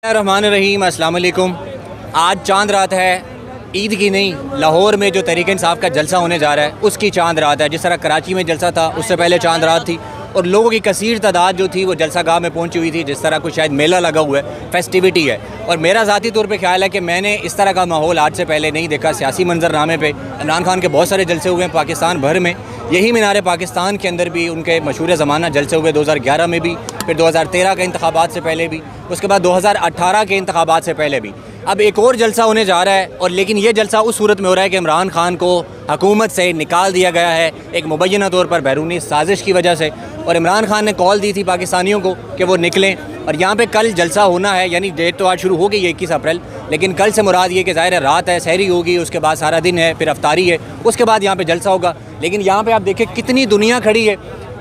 रहमान रहीम, अस्सलाम वालेकुम। आज चांद रात है, ईद की नहीं, लाहौर में जो तहरीक इंसाफ का जलसा होने जा रहा है उसकी चांद रात है। जिस तरह कराची में जलसा था उससे पहले चांद रात थी और लोगों की कसीर तादाद जो थी वो जलसा गाह में पहुंची हुई थी। जिस तरह कुछ शायद मेला लगा हुआ है, फेस्टिविटी है। और मेरा ज़ाती तौर पे ख्याल है कि मैंने इस तरह का माहौल आज से पहले नहीं देखा। सियासी मंजरनामे पे इमरान खान के बहुत सारे जलसे हुए हैं पाकिस्तान भर में। यही मीनार पाकिस्तान के अंदर भी उनके मशहूर ज़माना जलसे हुए, 2011 में भी, फिर 2013 के इंतखाबात से पहले भी, उसके बाद 2018 के इंतखाबात से पहले भी। अब एक और जलसा होने जा रहा है, और लेकिन ये जलसा उस सूरत में हो रहा है कि इमरान खान को हुकूमत से निकाल दिया गया है एक मुबैना तौर पर बैरूनी साजिश की वजह से। और इमरान खान ने कॉल दी थी पाकिस्तानियों को कि वो निकलें, और यहाँ पे कल जलसा होना है। यानी डेट तो आज शुरू हो गई है 21 अप्रैल, लेकिन कल से मुराद ये कि ज़ाहिर है रात है, सहरी होगी, उसके बाद सारा दिन है, फिर अफ्तारी है, उसके बाद यहाँ पे जलसा होगा। लेकिन यहाँ पे आप देखें कितनी दुनिया खड़ी है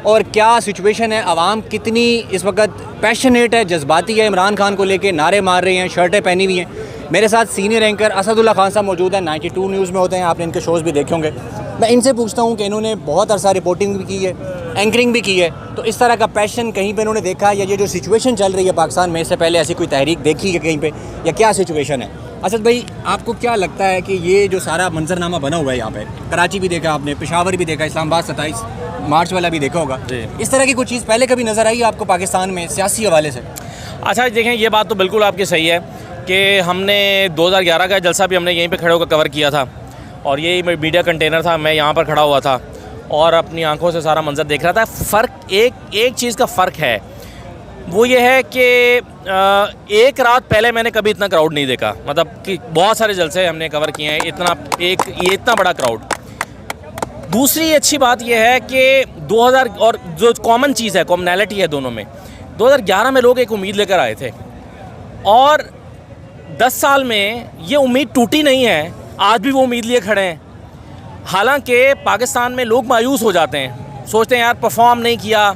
और क्या सिचुएशन है। आवाम कितनी इस वक्त पैशनेट है, जज्बाती है, इमरान खान को लेके नारे मार रहे हैं, शर्टें पहनी हुई हैं। मेरे साथ सीनियर एंकर असदुल्ला खान साहब मौजूद हैं, 92 न्यूज़ में होते हैं, आपने इनके शोज़ भी देखे होंगे। मैं इनसे पूछता हूँ कि इन्होंने बहुत अरसा रिपोर्टिंग भी की है, एंकरिंग भी की है, तो इस तरह का पैशन कहीं पे इन्होंने देखा है, या ये जो सिचुएशन चल रही है पाकिस्तान में, इससे पहले ऐसी कोई तहरीक देखी है कहीं पे, या क्या सिचुएशन है? असद भाई, आपको क्या लगता है कि ये जो सारा मंजरनामा बना हुआ है यहाँ पे, कराची भी देखा आपने, पेशावर भी देखा, इस्लामाबाद 27 मार्च वाला भी देखा होगा, इस तरह की कुछ चीज़ पहले कभी नज़र आई आपको पाकिस्तान में सियासी हवाले से? अच्छा देखें, ये बात तो बिल्कुल आपकी सही है कि हमने 2011 का जलसा भी हमने यहीं पे खड़े होकर कवर किया था, और यही मीडिया कंटेनर था, मैं यहाँ पर खड़ा हुआ था और अपनी आंखों से सारा मंजर देख रहा था। फ़र्क एक चीज़ का फ़र्क है, वो ये है कि एक रात पहले मैंने कभी इतना क्राउड नहीं देखा। मतलब कि बहुत सारे जलसे हमने कवर किए हैं, इतना बड़ा क्राउड। दूसरी अच्छी बात यह है कि 2000 और जो कॉमन चीज़ है, कॉमनैलिटी है दोनों में, 2011 में लोग एक उम्मीद लेकर आए थे, और 10 साल में ये उम्मीद टूटी नहीं है। आज भी वो उम्मीद लिए खड़े हैं। हालांकि पाकिस्तान में लोग मायूस हो जाते हैं, सोचते हैं यार परफॉर्म नहीं किया,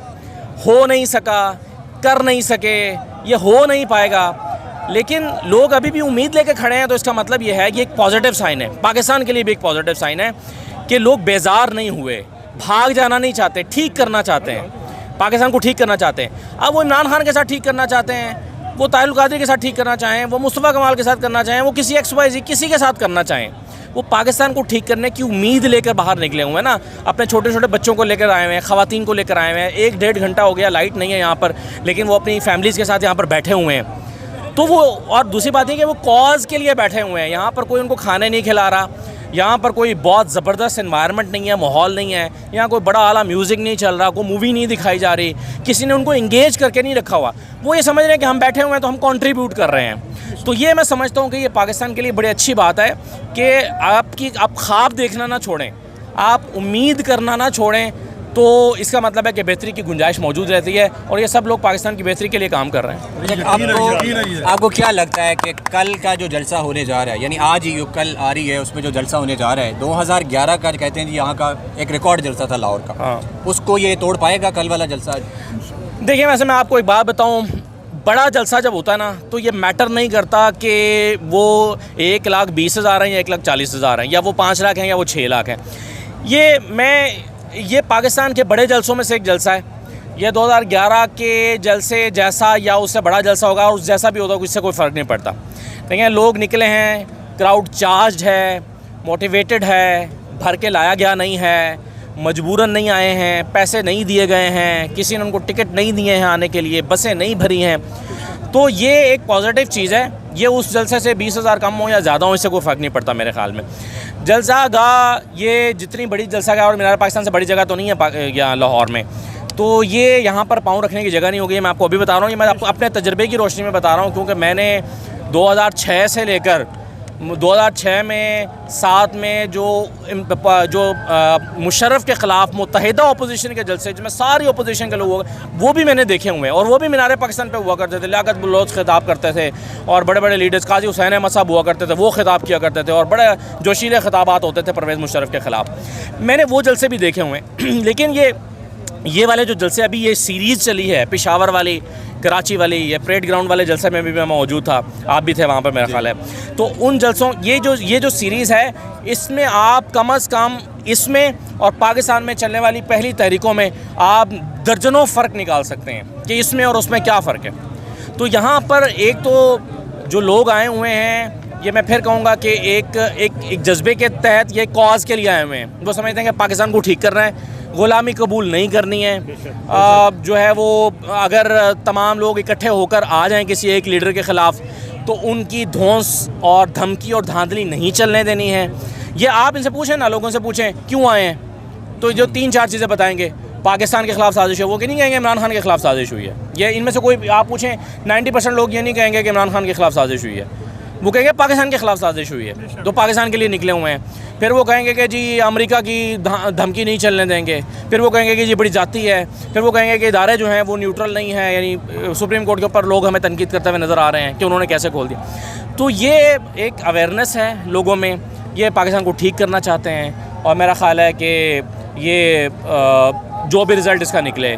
हो नहीं सका, कर नहीं सके, ये हो नहीं पाएगा, लेकिन लोग अभी भी उम्मीद लेके खड़े हैं। तो इसका मतलब ये है कि एक पॉजिटिव साइन है, पाकिस्तान के लिए भी एक पॉजिटिव साइन है कि लोग बेजार नहीं हुए, भाग जाना नहीं चाहते, ठीक करना चाहते हैं, पाकिस्तान को ठीक करना चाहते हैं। अब वो इमरान खान के साथ ठीक करना चाहते हैं, वो ताहिर कादरी के साथ ठीक करना चाहें, वो मुस्तफ़ा कमाल के साथ करना चाहें, वो किसी XYZ किसी के साथ करना चाहें, वो पाकिस्तान को ठीक करने की उम्मीद लेकर बाहर निकले हुए हैं ना। अपने छोटे छोटे बच्चों को लेकर आए हुए हैं, ख़वातीन को लेकर आए हुए हैं। 1-1.5 घंटा हो गया, लाइट नहीं है यहाँ पर, लेकिन वो अपनी फैमिलीज़ के साथ यहाँ पर बैठे हुए हैं। तो वो, और दूसरी बात है कि वो कॉज के लिए बैठे हुए हैं। यहाँ पर कोई उनको खाने नहीं खिला रहा, यहाँ पर कोई बहुत ज़बरदस्त एनवायरनमेंट नहीं है, माहौल नहीं है, यहाँ कोई बड़ा आला म्यूज़िक नहीं चल रहा, कोई मूवी नहीं दिखाई जा रही, किसी ने उनको इंगेज करके नहीं रखा हुआ। वो ये समझ रहे हैं कि हम बैठे हुए हैं तो हम कंट्रीब्यूट कर रहे हैं। तो ये मैं समझता हूँ कि ये पाकिस्तान के लिए बड़ी अच्छी बात है कि आप ख्वाब देखना ना छोड़ें, आप उम्मीद करना ना छोड़ें। तो इसका मतलब है कि बेहतरी की गुंजाइश मौजूद रहती है, और ये सब लोग पाकिस्तान की बेहतरी के लिए काम कर रहे हैं। आपको क्या लगता है कि कल का जो जलसा होने जा रहा है, यानी आज ही कल आ रही है, उसमें जो जलसा होने जा रहा है, 2011 का कहते हैं जी, यहाँ का एक रिकॉर्ड जलसा था लाहौर का, उसको ये तोड़ पाएगा कल वाला जलसा? देखिए, वैसे मैं आपको एक बात बताऊँ, बड़ा जलसा जब होता है ना, तो ये मैटर नहीं करता कि वो 1,20,000 हैं या 1,40,000 हैं, या वो 5 लाख हैं या वो 6 लाख हैं। ये पाकिस्तान के बड़े जलसों में से एक जलसा है। ये 2011 के जलसे जैसा या उससे बड़ा जलसा होगा, और उस जैसा भी होगा, उससे कोई फ़र्क नहीं पड़ता। देखिए, लोग निकले हैं, क्राउड चार्ज है, मोटिवेटेड है, भर के लाया गया नहीं है, मजबूरन नहीं आए हैं, पैसे नहीं दिए गए हैं, किसी ने उनको टिकट नहीं दिए हैं आने के लिए, बसें नहीं भरी हैं। तो ये एक पॉजिटिव चीज़ है। ये उस जलसे से 20,000 कम हो या ज़्यादा हो, इससे कोई फ़र्क नहीं पड़ता मेरे ख्याल में। जलसा गाह, ये जितनी बड़ी जलसा गाह, और मीनार पाकिस्तान से बड़ी जगह तो नहीं है यहाँ लाहौर में, तो ये यहाँ पर पाँव रखने की जगह नहीं होगी। मैं आपको अभी बता रहा हूँ, ये मैं आपको अपने तजर्बे की रोशनी में बता रहा हूँ, क्योंकि मैंने 2006 से लेकर 2006 में 7 में जो मुशर्रफ के ख़िलाफ़ मुत्तहिदा अपोजिशन के जलसे, जिसमें सारी अपोजिशन के लोग हुए, वो भी मैंने देखे हुए हैं, और वो भी मीनार पाकिस्तान पे हुआ करते थे। लियाकत बलोच खिताब करते थे, और बड़े बड़े लीडर्स, काजी हुसैन अहमद साहब हुआ करते थे, वो खिताब किया करते थे, और बड़े जोशीले खिताबात होते थे परवेज़ मुशर्रफ के ख़िलाफ़। मैंने वो जलसे भी देखे हुए हैं। लेकिन ये वाले जो जलसे, अभी ये सीरीज़ चली है, पेशावर वाली, कराची वाली, ये परेड ग्राउंड वाले जलसे में भी मैं मौजूद था, आप भी थे वहाँ पर मेरा ख्याल है। तो उन जलसों, ये जो सीरीज़ है, इसमें आप कम अज़ कम इसमें और पाकिस्तान में चलने वाली पहली तहरीकों में आप दर्जनों फ़र्क निकाल सकते हैं कि इसमें और उसमें क्या फ़र्क है। तो यहाँ पर एक तो जो लोग आए हुए हैं, ये मैं फिर कहूँगा कि एक जज्बे के तहत, ये कॉज के लिए आए हुए हैं। वो समझते हैं कि पाकिस्तान को ठीक करना है, ग़ुलामी कबूल नहीं करनी है। जो है वो अगर तमाम लोग इकट्ठे होकर आ जाएं किसी एक लीडर के ख़िलाफ़, तो उनकी धौंस और धमकी और धांधली नहीं चलने देनी है। ये आप इनसे पूछें ना, लोगों से पूछें क्यों आए हैं, तो जो 3-4 चीज़ें बताएंगे। पाकिस्तान के ख़िलाफ़ साजिश है, वो कि नहीं कहेंगे इमरान खान के ख़िलाफ़ साजिश हुई है। ये इनमें से कोई आप पूछें, 90% लोग ये नहीं कहेंगे कि इमरान खान के ख़िलाफ़ साजिश हुई है, वो कहेंगे पाकिस्तान के ख़िलाफ़ साजिश हुई है, तो पाकिस्तान के लिए निकले हुए हैं। फिर वो कहेंगे कि जी अमेरिका की धमकी नहीं चलने देंगे, फिर वो कहेंगे कि जी बड़ी जाती है, फिर वो कहेंगे कि इदारे जो हैं वो न्यूट्रल नहीं है, यानी सुप्रीम कोर्ट के ऊपर लोग हमें तनकीद करते हुए नज़र आ रहे हैं कि उन्होंने कैसे खोल दिया। तो ये एक अवेयरनेस है लोगों में, ये पाकिस्तान को ठीक करना चाहते हैं, और मेरा ख़्याल है कि ये जो भी रिज़ल्ट इसका निकले,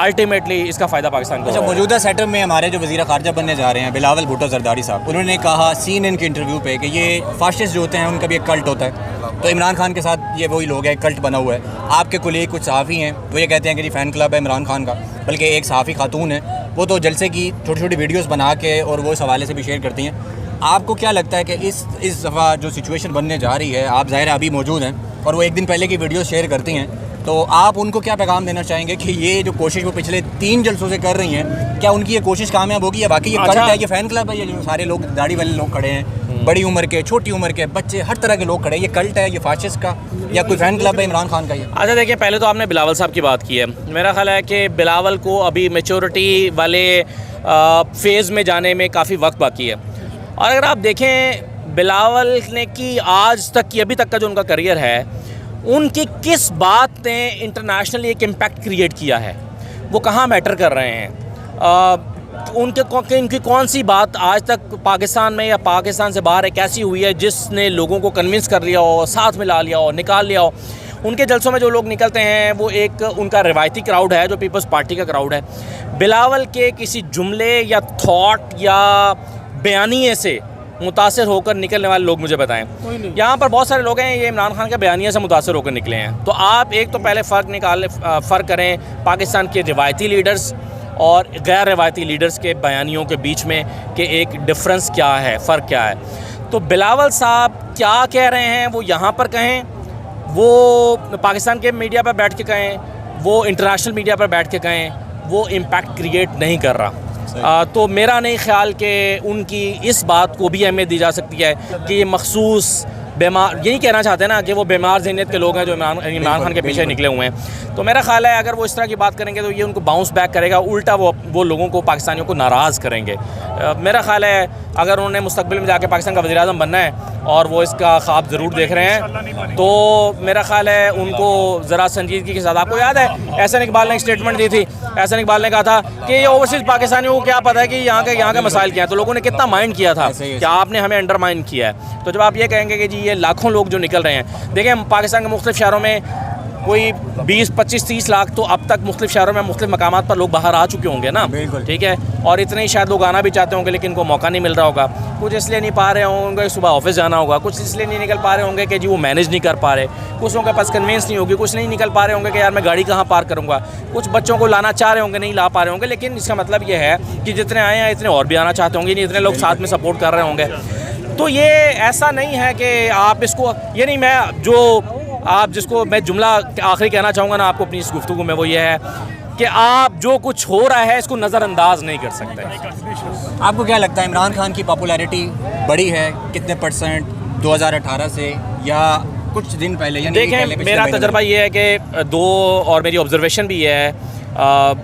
अल्टीमेटली इसका फ़ायदा पाकिस्तान को। अच्छा, मौजूदा सेटअप में हमारे जो वज़ीर ख़ारजा बनने जा रहे हैं बिलावल भुट्टो ज़रदारी साहब, उन्होंने कहा CNN के इंटरव्यू पे कि ये फाशिस्ट जो होते हैं उनका भी एक कल्ट होता है, तो इमरान खान के साथ ये वही लोग हैं, कल्ट बना हुआ है। आपके कुलीग कुछ सहाफ़ी हैं, वो ये कहते हैं कि जी फ़ैन क्लब है इमरान खान का, बल्कि एक सहाफ़ी खातून है, वो तो जलसे की छोटी छोटी वीडियोज़ बना के और वो इस हवाले से भी शेयर करती हैं। आपको क्या लगता है कि इस दफ़ा जो सिचुएशन बनने जा रही है, आप ज़ाहिर अभी मौजूद हैं और वो एक दिन पहले की वीडियो शेयर करती हैं, तो आप उनको क्या पैगाम देना चाहेंगे कि ये जो कोशिश वो पिछले 3 जलसों से कर रही हैं, क्या उनकी ये कोशिश कामयाब होगी, या बाकी ये कल्ट है, ये फ़ैन क्लब है, ये जो सारे लोग दाढ़ी वाले लोग खड़े हैं, बड़ी उम्र के, छोटी उम्र के बच्चे, हर तरह के लोग खड़े हैं, ये कल्ट है, ये फाशिस्ट का, या कोई फ़ैन क्लब है इमरान खान का? ये अच्छा देखिए, पहले तो आपने बिलावल साहब की बात की है। मेरा ख्याल है कि बिलावल को अभी मैच्योरिटी वाले फेज़ में जाने में काफ़ी वक्त बाकी है। और अगर आप देखें बिलावल ने की आज तक की, अभी तक का जो उनका करियर है, उनकी किस बात ने इंटरनेशनली एक इम्पैक्ट क्रिएट किया है, वो कहाँ मैटर कर रहे हैं, उनकी कौन सी बात आज तक पाकिस्तान में या पाकिस्तान से बाहर एक ऐसी हुई है जिसने लोगों को कन्विंस कर लिया हो, साथ में ला लिया हो, निकाल लिया हो। उनके जलसों में जो लोग निकलते हैं वो एक उनका रिवायती क्राउड है, जो पीपल्स पार्टी का क्राउड है। बिलावल के किसी जुमले या थॉट या बयानिए से मुतासर होकर निकलने वाले लोग मुझे बताएं। यहाँ पर बहुत सारे लोग हैं, ये इमरान खान के बयानिया से मुतासर होकर निकले हैं। तो आप एक तो पहले फ़र्क करें पाकिस्तान के रिवायती लीडर्स और गैर रिवायती लीडर्स के बयानियों के बीच में, कि एक डिफरेंस क्या है, फ़र्क क्या है। तो बिलावल साहब क्या कह रहे हैं वो यहाँ पर कहें, वो पाकिस्तान के मीडिया पर बैठ के कहें, वो इंटरनेशनल मीडिया पर बैठ के कहें, वो इम्पैक्ट क्रिएट नहीं कर रहा। तो मेरा नहीं ख्याल कि उनकी इस बात को भी अहमियत दी जा सकती है कि ये मखसूस बीमार, यही कहना चाहते हैं ना कि वो बीमार ज़हनियत के लोग हैं जो इमरान खान के पीछे निकले हुए हैं। तो मेरा ख्याल है अगर वो इस तरह की बात करेंगे तो ये उनको बाउंस बैक करेगा, उल्टा वो लोगों को, पाकिस्तानियों को नाराज़ करेंगे। मेरा ख्याल है अगर उन्होंने मुस्तकबिल में जाके पाकिस्तान का वज़ीर-ए-आज़म बनना है और वो इसका ख्वाब ज़रूर देख रहे हैं, तो मेरा ख्याल है उनको ज़रा संजीदगी के साथ, आपको याद है एहसन इकबाल ने एक स्टेटमेंट दी थी, एहसन इकबाल ने कहा था कि ये ओवरसीज़ पाकिस्तानियों को क्या पता है कि यहाँ के मसाइल क्या हैं, तो लोगों ने कितना माइंड किया था कि आपने हमें अंडरमाइन किया है। तो जब आप ये कहेंगे कि जी ये लाखों लोग जो निकल रहे हैं, देखें पाकिस्तान के मुख्तलिफ शहरों में कोई 20, 25, 30 लाख तो अब तक मुख्तलिफ शहरों में मुख्तलिफ मकामात पर लोग बाहर आ चुके होंगे ना, ठीक है, और इतने ही शायद लोग आना भी चाहते होंगे लेकिन इनको मौका नहीं मिल रहा होगा, कुछ इसलिए नहीं पा रहे होंगे सुबह ऑफिस जाना होगा, कुछ इसलिए नहीं निकल पा रहे होंगे कि जी वो मैनेज नहीं कर पा रहे, कुछ लोगों के पास कन्वेंस नहीं होगी, कुछ नहीं निकल पा रहे होंगे कि यार मैं गाड़ी कहाँ पार्क करूँगा, कुछ बच्चों को लाना चाह रहे होंगे, नहीं ला पा रहे होंगे। लेकिन इसका मतलब ये है कि जितने आए हैं इतने और भी आना चाहते होंगे, नहीं इतने लोग साथ में सपोर्ट कर रहे होंगे। तो ये ऐसा नहीं है कि आप इसको, ये नहीं, मैं जो आप जिसको मैं जुमला आखिरी कहना चाहूँगा ना आपको अपनी इस गुफ्तगू में, वो ये है कि आप जो कुछ हो रहा है इसको नज़रअंदाज नहीं कर सकते। आपको क्या लगता है इमरान खान की पॉपुलैरिटी बढ़ी है कितने परसेंट 2018 से या कुछ दिन पहले? देखें मेरा तजर्बा ये है कि दो, और मेरी ऑब्जर्वेशन भी ये है,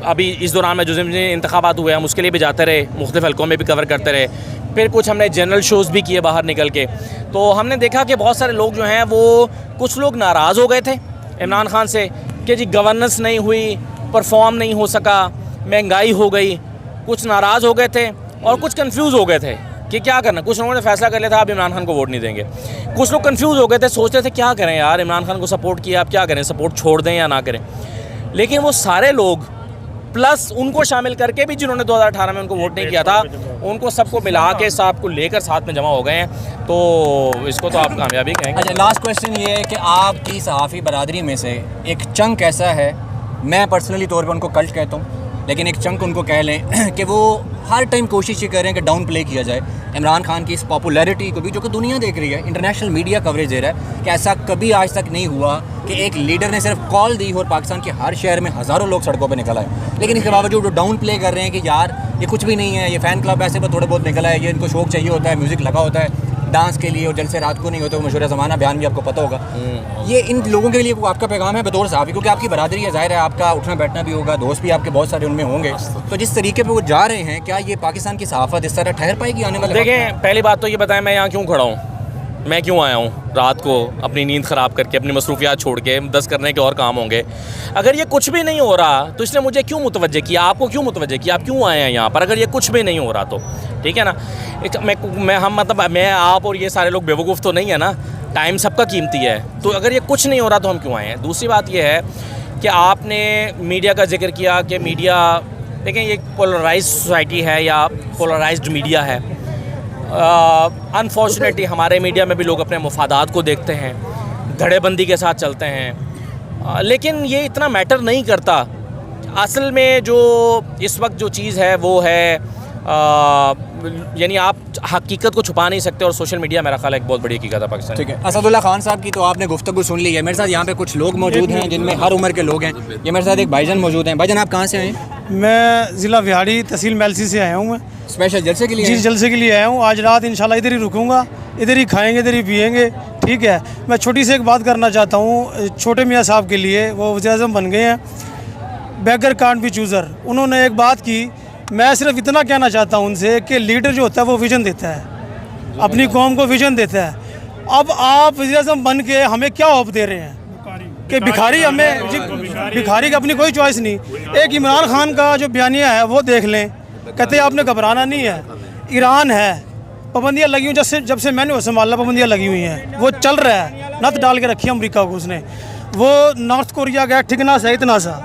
अभी इस दौरान में जो इंतखाबात हुए हम उसके लिए भी जाते रहे, मुख्तलिफ हलकों में भी कवर करते रहे, फिर कुछ हमने जनरल शोज़ भी किए बाहर निकल के, तो हमने देखा कि बहुत सारे लोग जो हैं वो, कुछ लोग नाराज़ हो गए थे इमरान खान से कि जी गवर्नेंस नहीं हुई, परफॉर्म नहीं हो सका, महंगाई हो गई, कुछ नाराज़ हो गए थे और कुछ कंफ्यूज हो गए थे कि क्या करना। कुछ लोगों ने फैसला कर लिया था आप इमरान खान को वोट नहीं देंगे, कुछ लोग कंफ्यूज हो गए थे, सोचते थे क्या करें यार, इमरान खान को सपोर्ट किया, आप क्या करें, सपोर्ट छोड़ दें या ना करें। लेकिन वो सारे लोग प्लस उनको शामिल करके भी जिन्होंने 2018 में उनको वोट नहीं किया था, उनको सबको मिला के साहब को लेकर साथ में जमा हो गए हैं, तो इसको तो आप कामयाबी कहेंगे। अच्छा, लास्ट क्वेश्चन ये है कि आपकी सहाफ़ी बरादरी में से एक चंक ऐसा है, मैं पर्सनली तौर पे उनको कल्ट कहता हूँ, लेकिन एक चंक उनको कह लें कि वो हर टाइम कोशिश ये कर रहे हैं कि डाउन प्ले किया जाए इमरान खान की इस पॉपुलैरिटी को भी, जो कि दुनिया देख रही है, इंटरनेशनल मीडिया कवरेज दे रहा है कि ऐसा कभी आज तक नहीं हुआ कि एक लीडर ने सिर्फ कॉल दी हो और पाकिस्तान के हर शहर में हज़ारों लोग सड़कों पर निकल आए। लेकिन इसके बावजूद वो डाउन प्ले कर रहे हैं कि यार ये कुछ भी नहीं है, ये फ़ैन क्लब ऐसे पर थोड़े बहुत निकला है, ये इनको शौक चाहिए होता है, म्यूज़िक लगा होता है डांस के लिए और जलसे रात को नहीं होते, वो मशहूर ज़माना बयान भी आपको पता होगा। ये इन लोगों के लिए वो आपका पैगाम है बतौर साहब, क्योंकि आपकी बरादरी है, ज़ाहिर है आपका उठना बैठना भी होगा, दोस्त भी आपके बहुत सारे उनमें होंगे। तो जिस तरीके पे वो जा रहे हैं, क्या ये पाकिस्तान की सहाफ़त इस तरह ठहर पाएगी आने वाले? देखें, पहली बात तो ये बताएं मैं यहाँ क्यों खड़ा हूँ, मैं क्यों आया हूँ रात को अपनी नींद ख़राब करके, अपनी मसरूफियात छोड़ के 10 करने के और काम होंगे। अगर ये कुछ भी नहीं हो रहा तो इसने मुझे क्यों मुतवज्जे किया, आपको क्यों मुतवज्जे किया, आप क्यों आए हैं यहाँ पर अगर ये कुछ भी नहीं हो रहा तो? ठीक है ना, मैं आप और ये सारे लोग बेवकूफ़ तो नहीं है ना, टाइम सबका कीमती है। तो अगर ये कुछ नहीं हो रहा तो हम क्यों आए हैं? दूसरी बात ये है कि आपने मीडिया का जिक्र किया कि मीडिया, देखें ये पोलराइज्ड सोसाइटी है या पोलराइज्ड मीडिया है। अनफॉर्चुनेटली हमारे मीडिया में भी लोग अपने मफादात को देखते हैं, धड़ेबंदी के साथ चलते हैं, लेकिन ये इतना मैटर नहीं करता। असल में जो इस वक्त जो चीज़ है वो है यानी आप हकीकत को छुपा नहीं सकते और सोशल मीडिया मेरा ख्याल है एक बहुत बड़ी हकीकत है पाकिस्तान। ठीक है, असदुल्ला खान साहब की तो आपने गुफ्तगू सुन ली है। मेरे साथ यहाँ पे कुछ लोग मौजूद हैं जिनमें हर उम्र के लोग हैं। ये मेरे साथ एक भाईजान मौजूद हैं। भाईजान आप कहाँ से आए? मैं ज़िला बिहाड़ी तहसील मेलसी से आया हूँ। मैं स्पेशल जलसे के लिए? जी जलसे के लिए आया हूँ। आज रात इंशाल्लाह इधर ही रुकूँगा, इधर ही खाएँगे, इधर ही पिएँगे। ठीक है, मैं छोटी सी एक बात करना चाहता हूँ छोटे मियाँ साहब के लिए। वो वज़ीर-ए-आज़म बन गए हैं, बेगर कांट बी चूज़र। उन्होंने एक बात की, मैं सिर्फ इतना कहना चाहता हूँ उनसे कि लीडर जो होता है वो विज़न देता है, अपनी कौम को विज़न देता है। अब आप वज़ीर-ए-आज़म बन के हमें क्या होप दे रहे हैं कि भिखारी हमें जी, भिखारी की अपनी कोई चॉइस नहीं। एक इमरान खान का जो बयानिया है वो देख लें, कहते हैं आपने घबराना नहीं है। ईरान है, पाबंदियाँ लगी हुई, जब से मैंने वो संभाला पाबंदियाँ लगी हुई हैं, वो चल रहा है। नथ डाल के रखी अमेरिका को उसने। वो नॉर्थ कोरिया गया ठिकना सा इतना सा,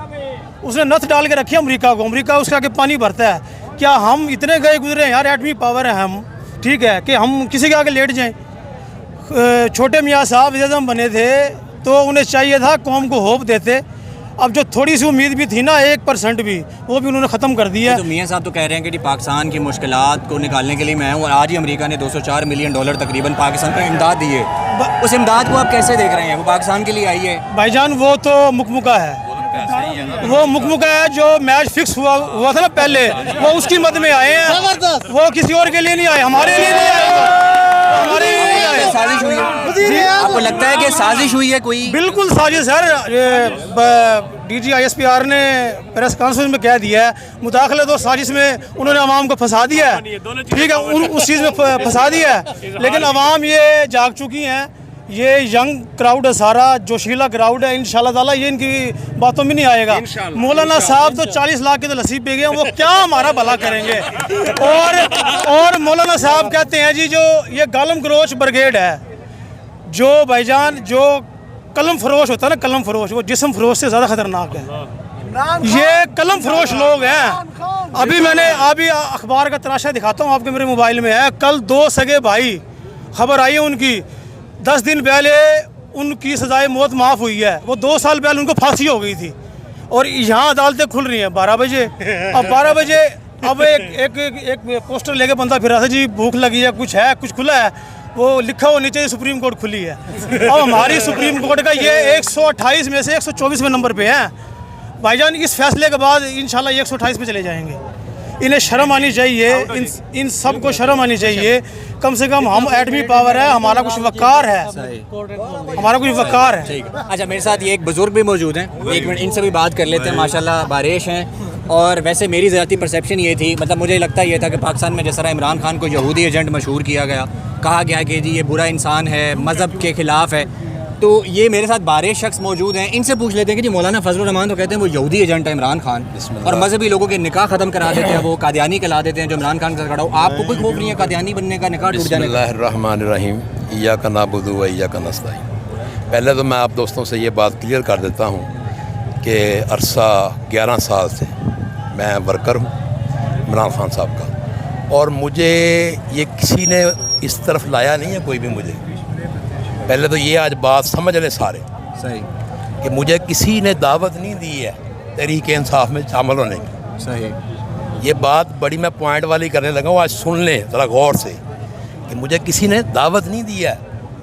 उसने नथ डाल के रखी अमेरिका को। अमेरिका उसके आगे पानी भरता है। क्या हम इतने गए गुजरे हैं यार, एटमी पावर है हम, ठीक है, कि हम किसी के आगे लेट जाएं? छोटे मियाँ साहब वज़ीर-ए-आज़म बने थे तो उन्हें चाहिए था कौम को होप देते। अब जो थोड़ी सी उम्मीद भी थी ना, 1% भी, वो भी उन्होंने ख़त्म कर दिया। तो मियाँ साहब तो कह रहे हैं कि पाकिस्तान की मुश्किलात को निकालने के लिए मैं हूँ, और आज ही अमेरिका ने $204 मिलियन तकरीबन पाकिस्तान को इमदाद दी है। उस इमदाद को आप कैसे देख रहे हैं? वो पाकिस्तान के लिए आई है भाईजान, वो तो मुकमुका है, वो मुकमुका है। जो मैच फिक्स हुआ था ना पहले, वो उसकी मद में आए हैं। वो किसी और के लिए नहीं आए, हमारे लिए नहीं आए, हमारे लिए नहीं आए। साजिश हुई है? आपको लगता है कि साजिश हुई है कोई? बिल्कुल साजिश है। DGISPR ने प्रेस कॉन्फ्रेंस में कह दिया है, मुदाखलत और साजिश में उन्होंने अवाम को फंसा दिया है। ठीक है, उस चीज़ में फंसा दिया है, लेकिन अवाम ये जाग चुकी हैं। ये यंग क्राउड है, सारा जोशीला क्राउड है। इंशाल्लाह ताला ये इनकी बातों में नहीं आएगा। मौलाना साहब तो 40 लाख के तो नसीब पे गए, वो क्या हमारा भला करेंगे? और मौलाना साहब कहते हैं जी, जो ये गालम फरोश ब्रिगेड है, जो भाईजान जो कलम फरोश होता है ना, कलम फरोश, वो जिस्म फरोश से ज़्यादा ख़तरनाक है। ये कलम फरोश लोग हैं। अभी अखबार का तराशा दिखाता हूँ आपके, मेरे मोबाइल में है। कल 2 सगे भाई, खबर आई है उनकी, 10 दिन पहले उनकी सजाए मौत माफ़ हुई है। वो 2 साल पहले उनको फांसी हो गई थी, और यहाँ अदालतें खुल रही हैं 12 बजे। अब 12 बजे अब एक पोस्टर लेके बंदा फिर रहा था जी, भूख लगी है, कुछ खुला है, वो लिखा हो नीचे सुप्रीम कोर्ट खुली है। अब हमारी सुप्रीम कोर्ट का ये 128 में से 124वें नंबर पे है। भाईजान, इस फैसले के बाद इंशाल्लाह 128 पे चले जाएंगे। इन्हें शर्म आनी चाहिए, इन सब को शर्म आनी चाहिए। कम से कम हम एटमी पावर है, हमारा कुछ वकार है, हमारा कुछ वकार है। अच्छा, मेरे साथ ये एक बुजुर्ग भी मौजूद हैं, एक मिनट इनसे भी बात कर लेते हैं। माशाल्लाह बारिश हैं, और वैसे मेरी ज़ाती परसेप्शन ये थी, मतलब मुझे लगता ये था कि पाकिस्तान में जिस तरह इमरान खान को यहूदी एजेंट मशहूर किया गया, कहा गया कि जी ये बुरा इंसान है, मज़हब के ख़िलाफ़ है, तो ये मेरे साथ बारह शख्स मौजूद हैं। इनसे पूछ लेते हैं कि जी मौलाना फजलुर रहमान तो कहते हैं वो यहूदी एजेंट है इमरान खान, और मजहबी लोगों के निकाह ख़त्म करा देते हैं, वो कादियानी कहला देते हैं जो इमरान खान का खड़ा हो। आपको कोई खौफ नहीं है कादियानी बनने का, निकाह टूट जाने का? बिस्मिल्लाहिर्रहमानिर्रहीम, इय्याका नअबुदु व इय्याका नस्तईन। पहले तो मैं आप दोस्तों से ये बात क्लियर कर देता हूँ कि अरसा 11 साल से मैं वर्कर हूँ इमरान खान साहब का, और मुझे ये किसी ने इस तरफ लाया नहीं है, कोई भी मुझे। पहले तो ये आज बात समझ लें सारे सही कि मुझे किसी ने दावत नहीं दी है तहरीक इंसाफ में शामिल होने की। सही। ये बात बड़ी मैं पॉइंट वाली करने लगा हूँ, आज सुन लें ज़रा गौर से कि मुझे किसी ने दावत नहीं दिया